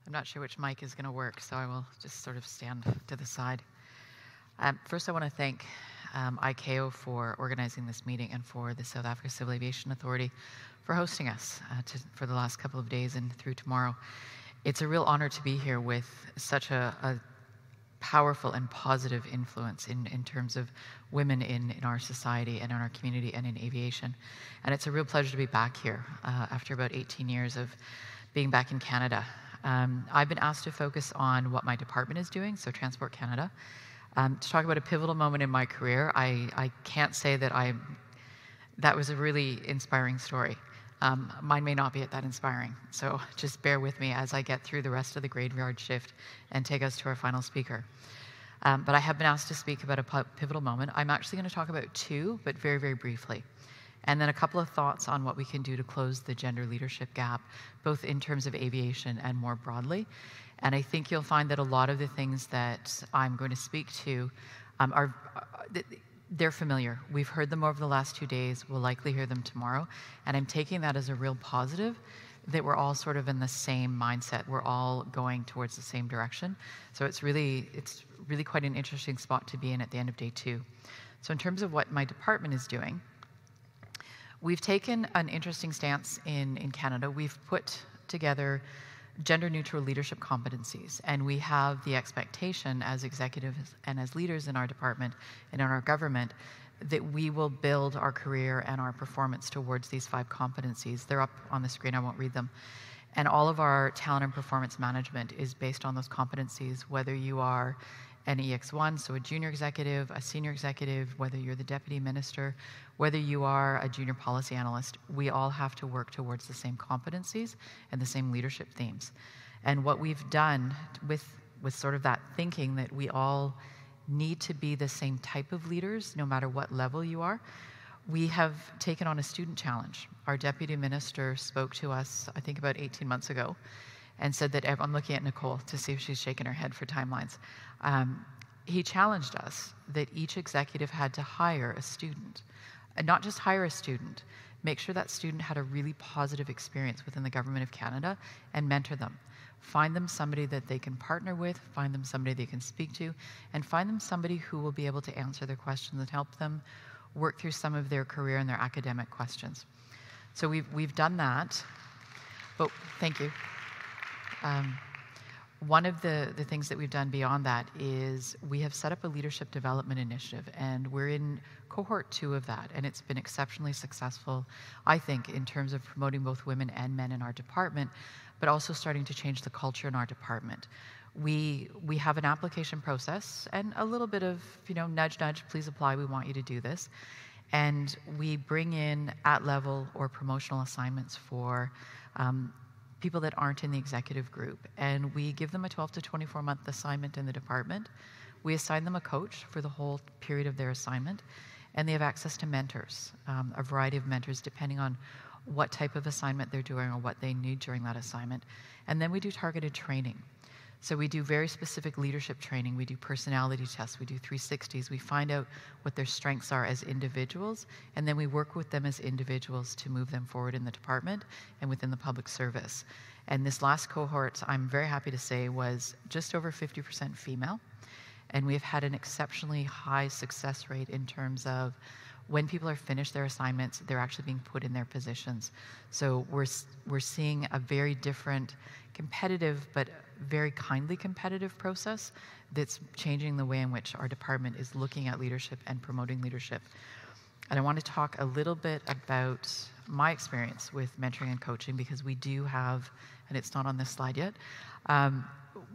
I'm not sure which mic is going to work, so I will just sort of stand to the side. First, I want to thank ICAO for organizing this meeting and for the South Africa Civil Aviation Authority for hosting us for the last couple of days and through tomorrow. It's a real honor to be here with such a powerful and positive influence in terms of women in our society and in our community and in aviation. And it's a real pleasure to be back here after about 18 years of being back in Canada. I've been asked to focus on what my department is doing, so Transport Canada. To talk about a pivotal moment in my career, I can't say that that was a really inspiring story. Mine may not be that inspiring, so just bear with me as I get through the rest of the graveyard shift and take us to our final speaker. But I have been asked to speak about a pivotal moment. I'm actually going to talk about two, but very, very briefly. And then a couple of thoughts on what we can do to close the gender leadership gap, both in terms of aviation and more broadly. And I think you'll find that a lot of the things that I'm going to speak to they're familiar. We've heard them over the last 2 days. We'll likely hear them tomorrow. And I'm taking that as a real positive, that we're all sort of in the same mindset. We're all going towards the same direction. So it's really quite an interesting spot to be in at the end of day 2. So in terms of what my department is doing, we've taken an interesting stance in Canada. We've put together gender-neutral leadership competencies, and we have the expectation as executives and as leaders in our department and in our government that we will build our career and our performance towards these 5 competencies. They're up on the screen, I won't read them. And all of our talent and performance management is based on those competencies, whether you are an EX1, so a junior executive, a senior executive, whether you're the deputy minister, whether you are a junior policy analyst, we all have to work towards the same competencies and the same leadership themes. And what we've done with sort of that thinking that we all need to be the same type of leaders, no matter what level you are. We have taken on a student challenge. Our deputy minister spoke to us, I think about 18 months ago, and said that, I'm looking at Nicole to see if she's shaking her head for timelines. He challenged us that each executive had to hire a student, and not just hire a student, make sure that student had a really positive experience within the Government of Canada and mentor them. Find them somebody that they can partner with, find them somebody they can speak to, and find them somebody who will be able to answer their questions and help them work through some of their career and their academic questions. So we've done that, but thank you. One of the things that we've done beyond that is we have set up a leadership development initiative, and we're in cohort 2 of that, and it's been exceptionally successful, I think, in terms of promoting both women and men in our department, but also starting to change the culture in our department. We have an application process and a little bit of, nudge, nudge, please apply, we want you to do this. And we bring in at-level or promotional assignments for people that aren't in the executive group. And we give them a 12 to 24-month assignment in the department. We assign them a coach for the whole period of their assignment. And they have access to mentors, a variety of mentors, depending on what type of assignment they're doing or what they need during that assignment. And then we do targeted training. So we do very specific leadership training. We do personality tests. We do 360s. We find out what their strengths are as individuals, and then we work with them as individuals to move them forward in the department and within the public service. And this last cohort, I'm very happy to say, was just over 50% female. And we've had an exceptionally high success rate in terms of when people are finished their assignments, they're actually being put in their positions. So we're seeing a very different competitive, but very kindly competitive process that's changing the way in which our department is looking at leadership and promoting leadership. And I want to talk a little bit about my experience with mentoring and coaching, because we do have, and it's not on this slide yet,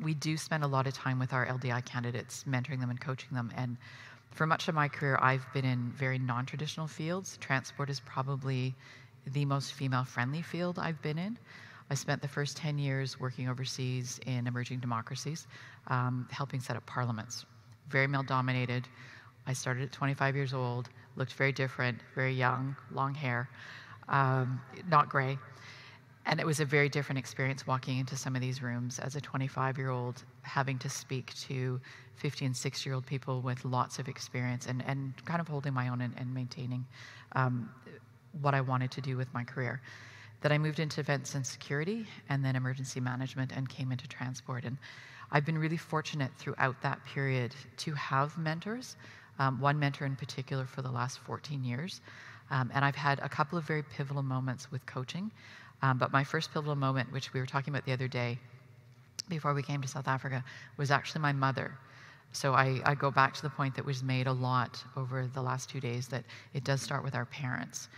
we do spend a lot of time with our LDI candidates, mentoring them and coaching them. And for much of my career, I've been in very non-traditional fields. Transport is probably the most female-friendly field I've been in. I spent the first 10 years working overseas in emerging democracies, helping set up parliaments. Very male-dominated. I started at 25 years old, looked very different, very young, long hair, not gray. And it was a very different experience walking into some of these rooms as a 25-year-old, having to speak to 50 and 60-year-old people with lots of experience and kind of holding my own and maintaining what I wanted to do with my career. Then I moved into events and security and then emergency management and came into transport. And I've been really fortunate throughout that period to have mentors, one mentor in particular for the last 14 years. And I've had a couple of very pivotal moments with coaching. But my first pivotal moment, which we were talking about the other day before we came to South Africa, was actually my mother. So I go back to the point that was made a lot over the last 2 days, that it does start with our parents.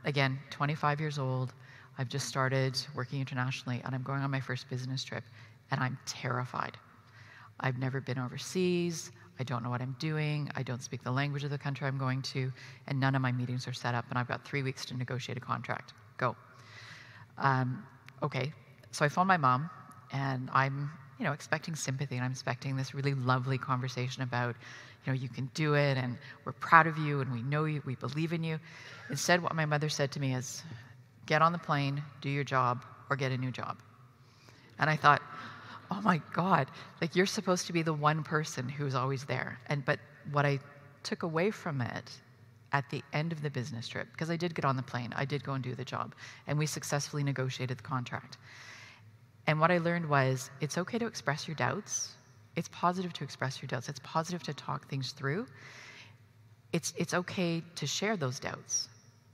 Again, 25 years old, I've just started working internationally, and I'm going on my first business trip, and I'm terrified. I've never been overseas, I don't know what I'm doing, I don't speak the language of the country I'm going to, and none of my meetings are set up, and I've got 3 weeks to negotiate a contract. Go. Okay, so I phoned my mom, and I'm expecting sympathy, and I'm expecting this really lovely conversation about, you can do it, and we're proud of you, and we know you, we believe in you. Instead, what my mother said to me is, get on the plane, do your job, or get a new job. And I thought, oh my God, like, you're supposed to be the one person who's always there. But what I took away from it at the end of the business trip, because I did get on the plane, I did go and do the job, and we successfully negotiated the contract. And what I learned was, it's okay to express your doubts. It's positive to express your doubts. It's positive to talk things through. It's okay to share those doubts,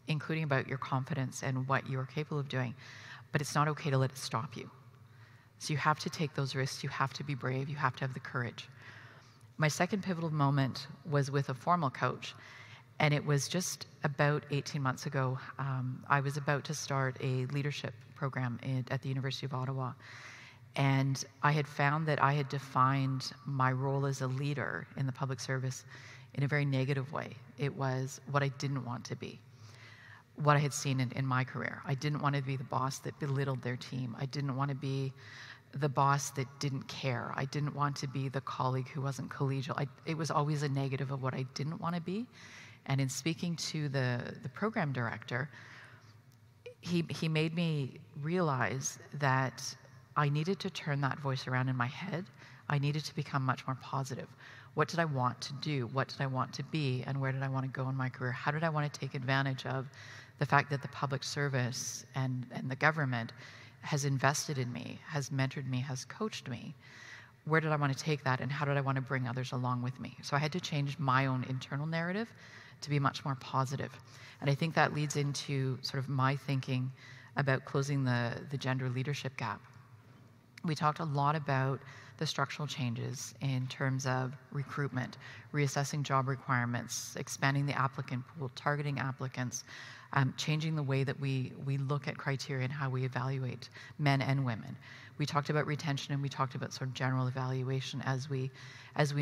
including about your confidence and what you're capable of doing, but it's not okay to let it stop you. So you have to take those risks. You have to be brave. You have to have the courage. My second pivotal moment was with a formal coach, and it was just about 18 months ago. I was about to start a leadership program at the University of Ottawa. And I had found that I had defined my role as a leader in the public service in a very negative way. It was what I didn't want to be, what I had seen in my career. I didn't want to be the boss that belittled their team. I didn't want to be the boss that didn't care. I didn't want to be the colleague who wasn't collegial. It was always a negative of what I didn't want to be. And in speaking to the program director, he made me realize that I needed to turn that voice around in my head. I needed to become much more positive. What did I want to do? What did I want to be? And where did I want to go in my career? How did I want to take advantage of the fact that the public service and the government has invested in me, has mentored me, has coached me? Where did I want to take that, and how did I want to bring others along with me? So I had to change my own internal narrative to be much more positive. And I think that leads into sort of my thinking about closing the gender leadership gap. We talked a lot about the structural changes in terms of recruitment, reassessing job requirements, expanding the applicant pool, targeting applicants, changing the way that we look at criteria and how we evaluate men and women. We talked about retention, and we talked about sort of general evaluation as we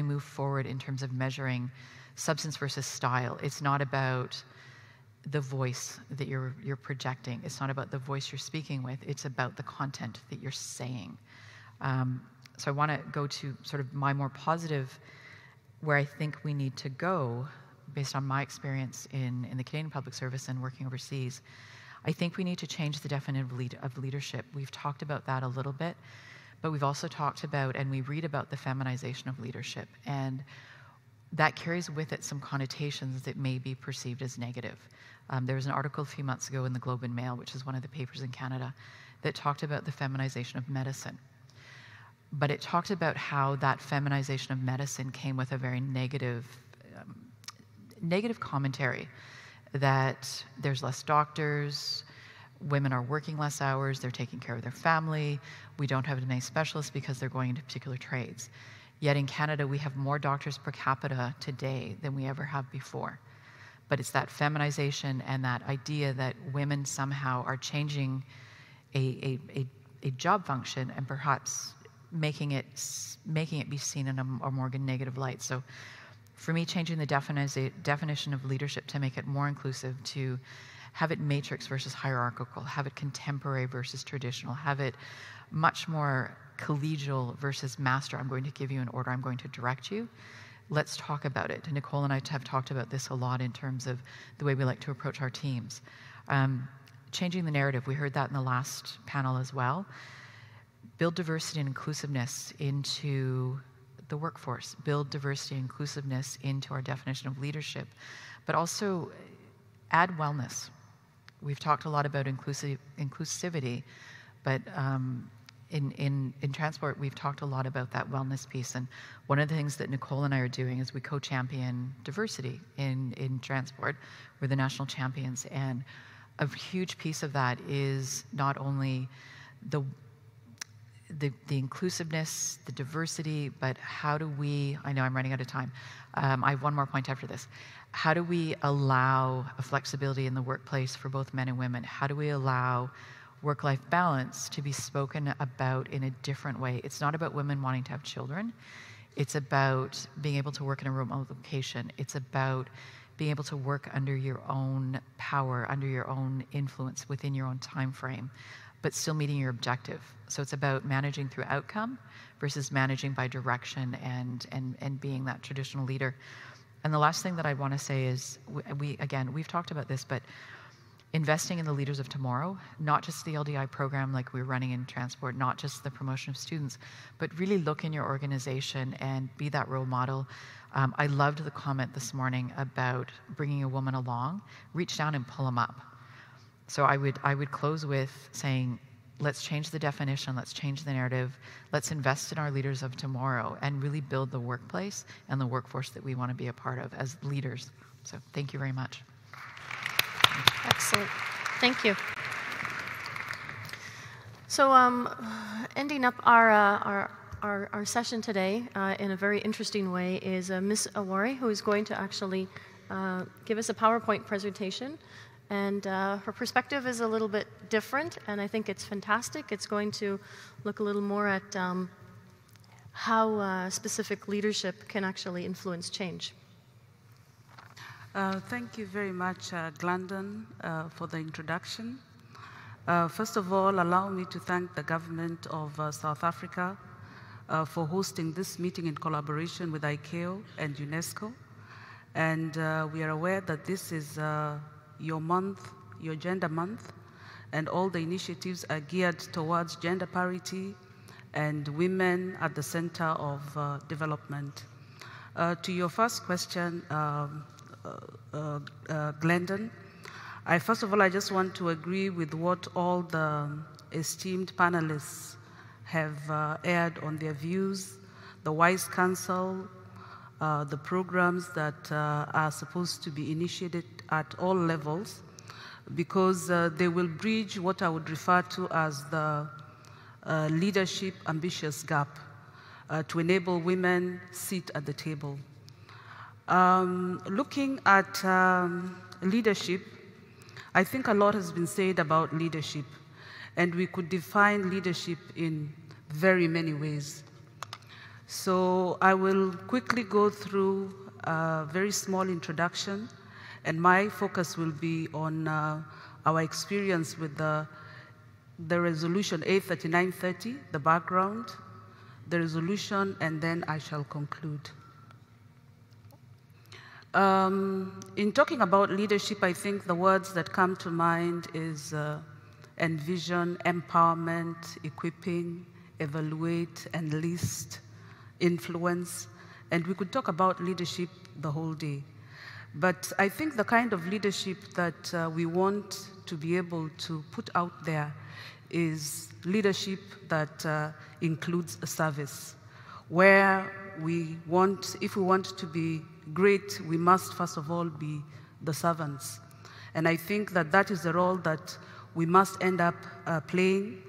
move forward in terms of measuring substance versus style. It's not about the voice that you're projecting. It's not about the voice you're speaking with. It's about the content that you're saying. So I want to go to sort of my more positive, where I think we need to go based on my experience in the Canadian Public Service and working overseas. I think we need to change the definition of leadership. We've talked about that a little bit, but we've also talked about, and we read about, the feminization of leadership. And that carries with it some connotations that may be perceived as negative. There was an article a few months ago in the Globe and Mail, which is one of the papers in Canada, that talked about the feminization of medicine. But it talked about how that feminization of medicine came with a very negative commentary, that there's less doctors, women are working less hours, they're taking care of their family, we don't have many specialists because they're going into particular trades. Yet in Canada, we have more doctors per capita today than we ever have before. But it's that feminization and that idea that women somehow are changing a job function and perhaps making it be seen in a more negative light. So for me, changing the definition of leadership to make it more inclusive, to have it matrix versus hierarchical, have it contemporary versus traditional, have it much more collegial versus master. I'm going to give you an order, I'm going to direct you. Let's talk about it. And Nicole and I have talked about this a lot in terms of the way we like to approach our teams. Changing the narrative, we heard that in the last panel as well. Build diversity and inclusiveness into the workforce, build diversity and inclusiveness into our definition of leadership, but also add wellness. We've talked a lot about inclusivity, but in transport, we've talked a lot about that wellness piece. And one of the things that Nicole and I are doing is we co-champion diversity in transport. We're the national champions, and a huge piece of that is not only the inclusiveness, the diversity, but how do we, I know I'm running out of time, I have one more point after this. How do we allow a flexibility in the workplace for both men and women? How do we allow work-life balance to be spoken about in a different way? It's not about women wanting to have children. It's about being able to work in a remote location. It's about being able to work under your own power, under your own influence, within your own time frame, but still meeting your objective. So it's about managing through outcome versus managing by direction and being that traditional leader. And the last thing that I want to say is, we've talked about this, but investing in the leaders of tomorrow, not just the LDI program like we're running in transport, not just the promotion of students, but really look in your organization and be that role model. I loved the comment this morning about bringing a woman along. Reach down and pull them up. So I would close with saying, let's change the definition, let's change the narrative, let's invest in our leaders of tomorrow and really build the workplace and the workforce that we want to be a part of as leaders. So thank you very much. Excellent. Thank you. So ending up our session today in a very interesting way is Ms. Awori, who is going to actually give us a PowerPoint presentation. And her perspective is a little bit different, and I think it's fantastic. It's going to look a little more at how specific leadership can actually influence change. Thank you very much, Glenda, for the introduction. First of all, allow me to thank the government of South Africa for hosting this meeting in collaboration with ICAO and UNESCO. And we are aware that this is your month, your gender month, and all the initiatives are geared towards gender parity and women at the center of development. To your first question, Glenda, first of all, I just want to agree with what all the esteemed panelists have aired on their views, the wise counsel, the programs that are supposed to be initiated at all levels, because they will bridge what I would refer to as the leadership ambitious gap to enable women sit at the table. Looking at leadership, I think a lot has been said about leadership, and we could define leadership in very many ways. So I will quickly go through a very small introduction, and my focus will be on our experience with the resolution A3930, the background, the resolution, and then I shall conclude. In talking about leadership, I think the words that come to mind is envision, empowerment, equipping, evaluate, enlist, influence, and we could talk about leadership the whole day. But I think the kind of leadership that we want to be able to put out there is leadership that includes a service, where we want, if we want to be great, we must first of all be the servants. And I think that that is the role that we must end up playing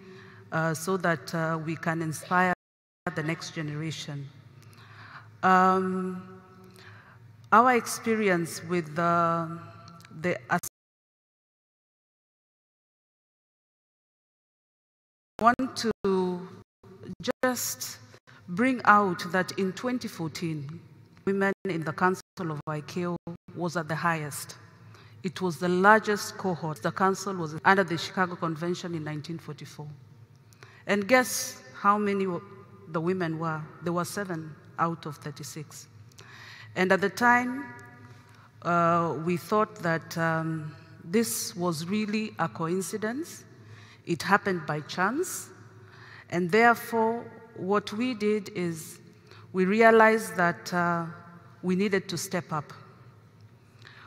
so that we can inspire the next generation. Our experience with I want to just bring out that in 2014, women in the Council of ICAO was at the highest. It was the largest cohort. The Council was under the Chicago Convention in 1944. And guess how many the women were? There were 7 out of 36. And at the time, we thought that this was really a coincidence. It happened by chance. And therefore, what we did is we realized that we needed to step up.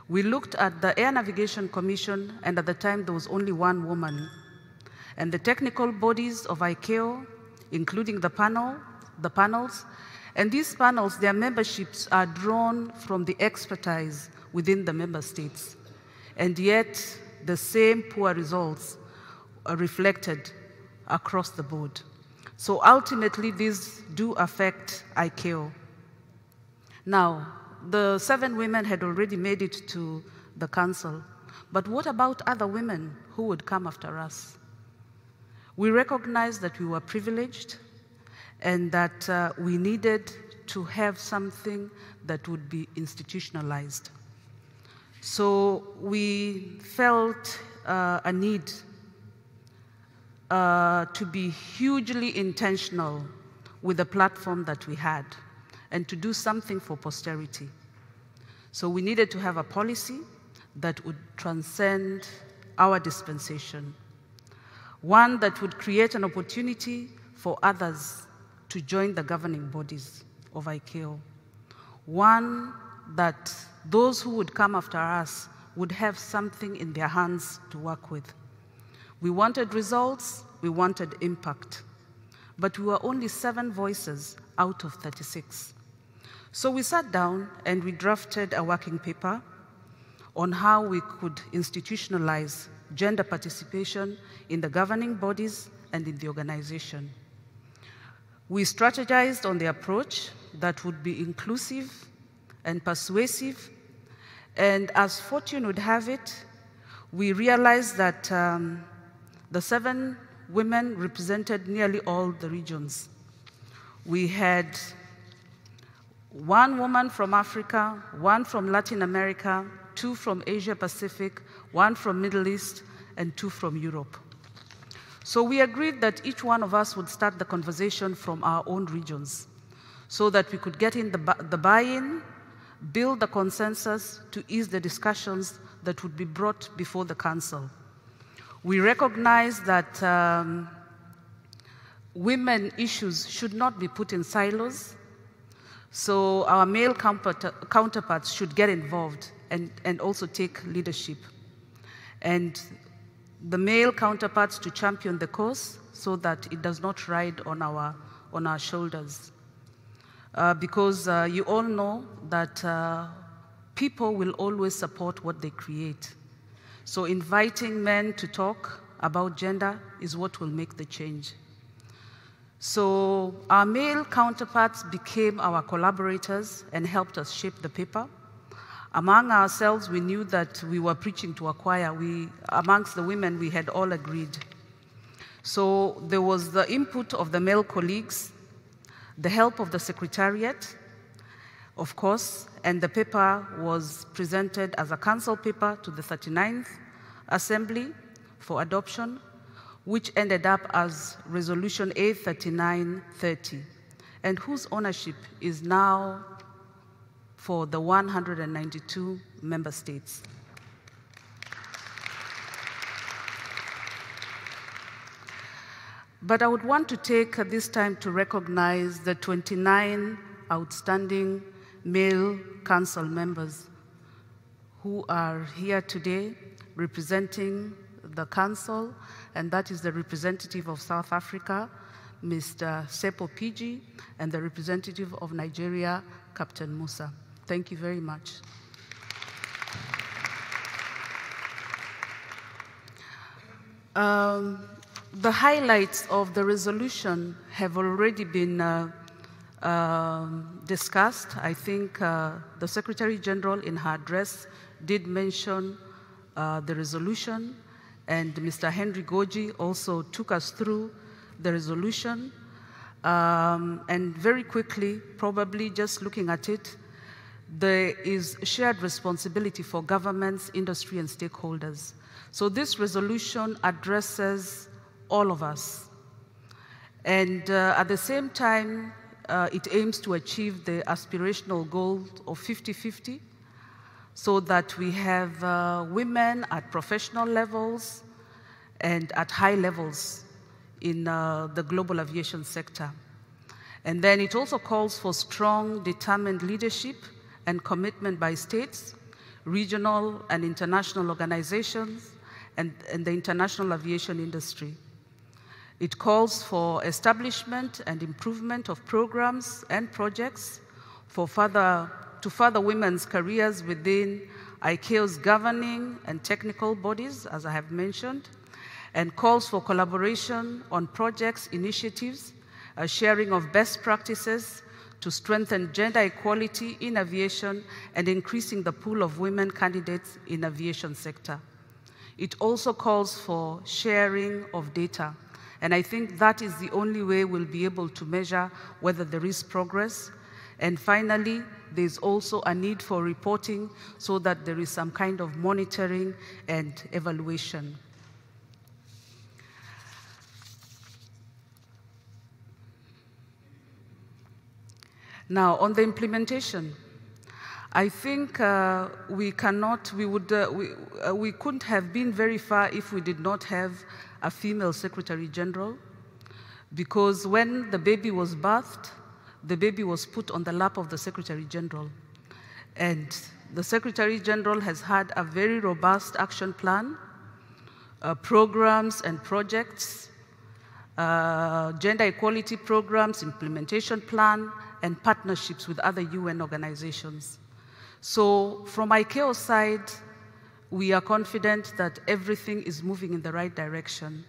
We looked at the Air Navigation Commission, and at the time there was only 1 woman. And the technical bodies of ICAO, including the panels, and these panels, their memberships are drawn from the expertise within the member states. And yet, the same poor results are reflected across the board. So ultimately, these do affect ICAO. Now, the 7 women had already made it to the council, but what about other women who would come after us? We recognized that we were privileged and that we needed to have something that would be institutionalized. So we felt a need to be hugely intentional with the platform that we had and to do something for posterity. So we needed to have a policy that would transcend our dispensation, one that would create an opportunity for others to join the governing bodies of ICAO, one that those who would come after us would have something in their hands to work with. We wanted results, we wanted impact, but we were only 7 voices out of 36. So we sat down and we drafted a working paper on how we could institutionalize gender participation in the governing bodies and in the organization. We strategized on the approach that would be inclusive and persuasive, and as fortune would have it, we realized that the 7 women represented nearly all the regions. We had 1 woman from Africa, 1 from Latin America, 2 from Asia Pacific, 1 from Middle East, and 2 from Europe. So we agreed that each one of us would start the conversation from our own regions so that we could get in the buy-in, build the consensus to ease the discussions that would be brought before the council. We recognize that women issues should not be put in silos, so our male counterparts should get involved and also take leadership. And the male counterparts to champion the cause so that it does not ride on our shoulders. Because you all know that people will always support what they create. So inviting men to talk about gender is what will make the change. So our male counterparts became our collaborators and helped us shape the paper. Among ourselves, we knew that we were preaching to a choir. Amongst the women, we had all agreed. So there was the input of the male colleagues, the help of the Secretariat, of course, and the paper was presented as a council paper to the 39th Assembly for adoption, which ended up as Resolution A3930, and whose ownership is now for the 192 member states. But I would want to take this time to recognize the 29 outstanding male council members who are here today representing the council, and that is the representative of South Africa, Mr. Sepo Piji, and the representative of Nigeria, Captain Musa. Thank you very much. The highlights of the resolution have already been discussed. I think the Secretary General in her address did mention the resolution, and Mr. Henry Goji also took us through the resolution. And very quickly, probably just looking at it, there is shared responsibility for governments, industry, and stakeholders. So this resolution addresses all of us. And at the same time, it aims to achieve the aspirational goal of 50-50, so that we have women at professional levels and at high levels in the global aviation sector. And then it also calls for strong, determined leadership and commitment by states, regional and international organizations, and the international aviation industry. It calls for establishment and improvement of programs and projects to further women's careers within ICAO's governing and technical bodies, as I have mentioned, and calls for collaboration on projects, initiatives, a sharing of best practices to strengthen gender equality in aviation and increasing the pool of women candidates in aviation sector. It also calls for sharing of data. And I think that is the only way we'll be able to measure whether there is progress. And finally, there's also a need for reporting so that there is some kind of monitoring and evaluation. Now, on the implementation, I think we couldn't have been very far if we did not have a female Secretary General, because when the baby was birthed, the baby was put on the lap of the Secretary General. And the Secretary General has had a very robust action plan, programs and projects, gender equality programs, implementation plan, and partnerships with other UN organizations. So from ICAO's side, we are confident that everything is moving in the right direction.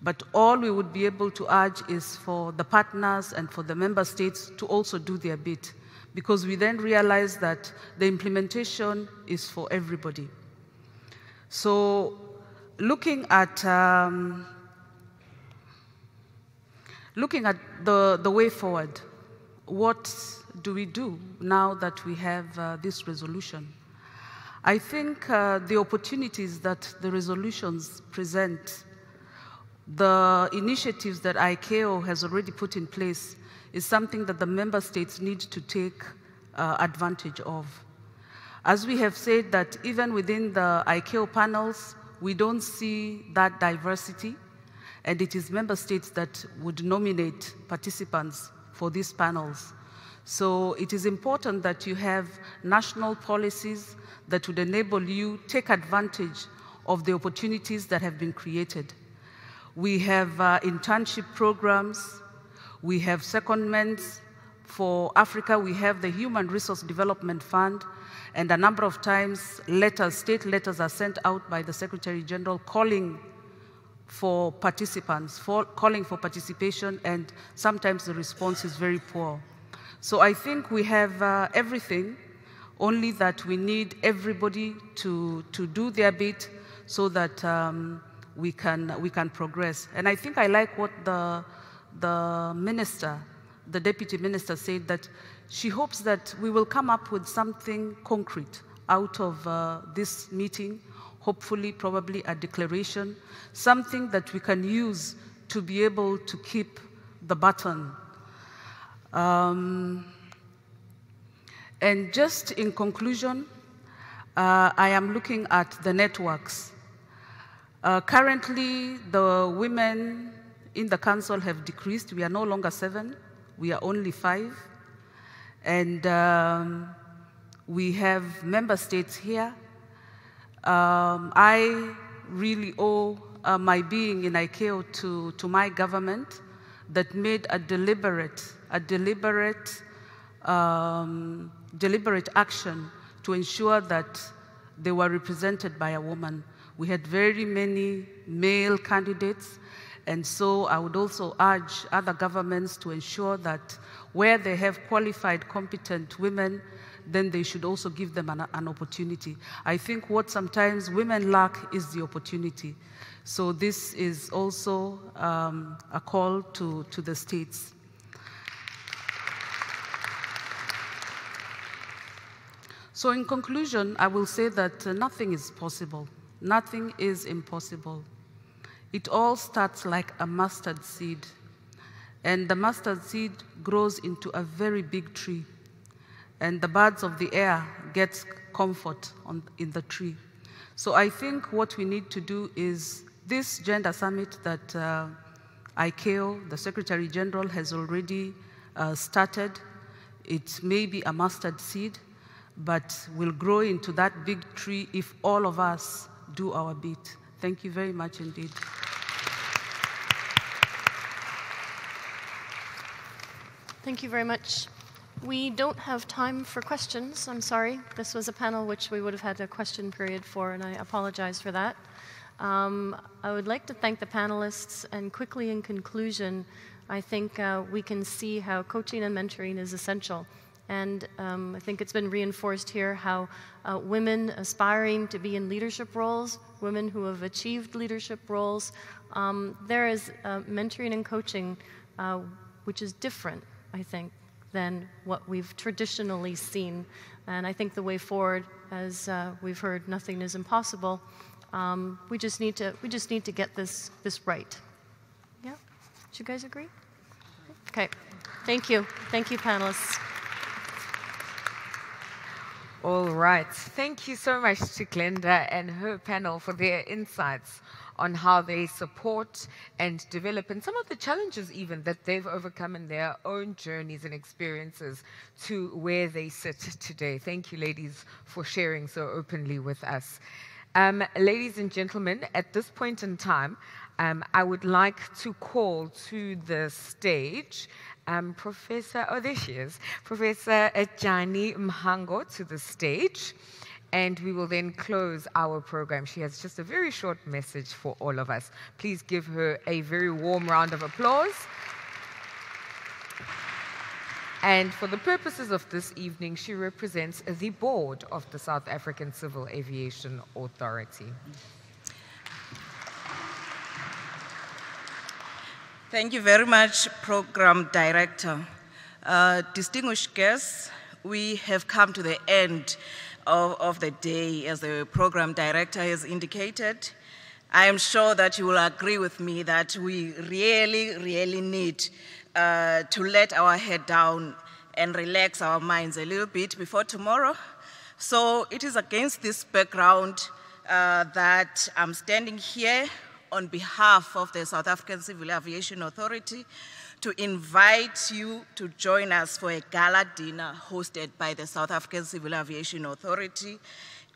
But all we would be able to urge is for the partners and for the member states to also do their bit, because we then realize that the implementation is for everybody. So looking at the way forward, what do we do now that we have this resolution? I think the opportunities that the resolutions present the initiatives that ICAO has already put in place is something that the member states need to take advantage of. As we have said that even within the ICAO panels, we don't see that diversity, and it is member states that would nominate participants for these panels. So it is important that you have national policies that would enable you to take advantage of the opportunities that have been created. We have internship programs, we have secondments. For Africa, we have the Human Resource Development Fund, and a number of times letters, state letters are sent out by the Secretary General calling for participants, calling for participation, and sometimes the response is very poor. So I think we have everything, only that we need everybody to do their bit so that we can progress. And I think I like what the minister, the deputy minister said, that she hopes that we will come up with something concrete out of this meeting, hopefully probably a declaration, something that we can use to be able to keep the baton. And just in conclusion, I am looking at the networks. Currently, the women in the council have decreased. We are no longer 7, we are only 5. And we have member states here. I really owe my being in ICAO to my government that made a deliberate action to ensure that they were represented by a woman. We had very many male candidates, and so I would also urge other governments to ensure that where they have qualified, competent women, then they should also give them an opportunity. I think what sometimes women lack is the opportunity. So this is also a call to the states. So in conclusion, I will say that nothing is possible. Nothing is impossible. It all starts like a mustard seed. And the mustard seed grows into a very big tree. And the birds of the air get comfort in the tree. So I think what we need to do is this gender summit that ICAO, the Secretary General, has already started. It may be a mustard seed, but will grow into that big tree if all of us do our bit. Thank you very much indeed. Thank you very much. We don't have time for questions, I'm sorry. This was a panel which we would have had a question period for, and I apologize for that. I would like to thank the panelists, and quickly in conclusion, I think we can see how coaching and mentoring is essential. And I think it's been reinforced here how women aspiring to be in leadership roles, women who have achieved leadership roles, there is mentoring and coaching which is different, I think, than what we've traditionally seen. And I think the way forward, as we've heard, nothing is impossible. We just need to get this right. Yeah? Do you guys agree? Okay. Thank you. Thank you, panelists. All right. Thank you so much to Glenda and her panel for their insights on how they support and develop, and some of the challenges even that they've overcome in their own journeys and experiences to where they sit today. Thank you, ladies, for sharing so openly with us. Ladies and gentlemen, at this point in time, I would like to call to the stage Professor, oh, there she is, Professor Ajani Mhango to the stage, and we will then close our program. She has just a very short message for all of us. Please give her a very warm round of applause. And for the purposes of this evening, she represents the board of the South African Civil Aviation Authority. Thank you very much, Program Director. Distinguished guests, we have come to the end of the day, as the Program Director has indicated. I am sure that you will agree with me that we really, really need to let our head down and relax our minds a little bit before tomorrow. So it is against this background that I'm standing here on behalf of the South African Civil Aviation Authority to invite you to join us for a gala dinner hosted by the South African Civil Aviation Authority,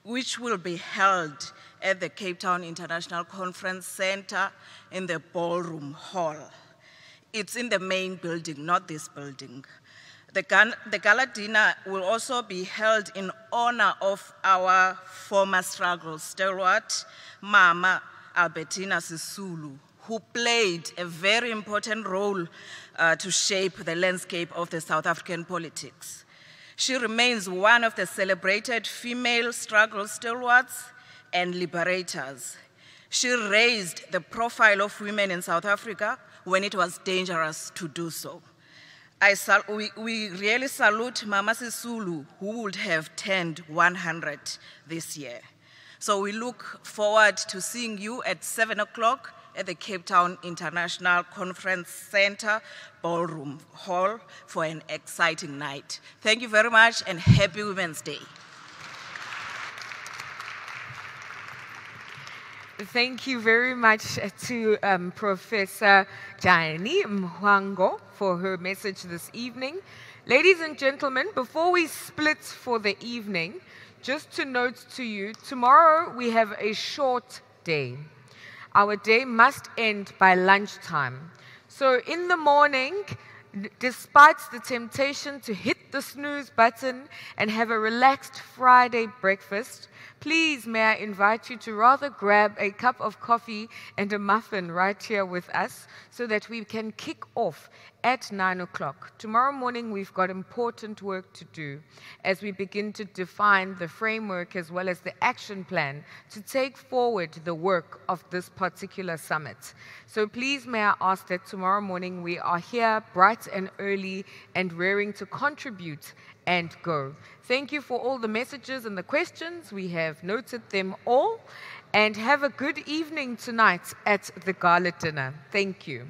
which will be held at the Cape Town International Conference Center in the ballroom hall. It's in the main building, not this building. The gala dinner will also be held in honor of our former struggle stalwart, Mama Albertina Sisulu, who played a very important role to shape the landscape of the South African politics. She remains one of the celebrated female struggle stalwarts and liberators. She raised the profile of women in South Africa when it was dangerous to do so. We really salute Mama Sisulu, who would have turned 100 this year. So we look forward to seeing you at 7 o'clock at the Cape Town International Conference Center Ballroom Hall for an exciting night. Thank you very much and happy Women's Day. Thank you very much to Professor Jani Mwango for her message this evening. Ladies and gentlemen, before we split for the evening, just to note to you, tomorrow we have a short day. Our day must end by lunchtime. So in the morning, despite the temptation to hit the snooze button and have a relaxed Friday breakfast, please may I invite you to rather grab a cup of coffee and a muffin right here with us so that we can kick off at 9 o'clock. Tomorrow morning we've got important work to do as we begin to define the framework as well as the action plan to take forward the work of this particular summit. So please may I ask that tomorrow morning we are here bright and early and raring to contribute and go. Thank you for all the messages and the questions. We have noted them all. And have a good evening tonight at the gala dinner. Thank you.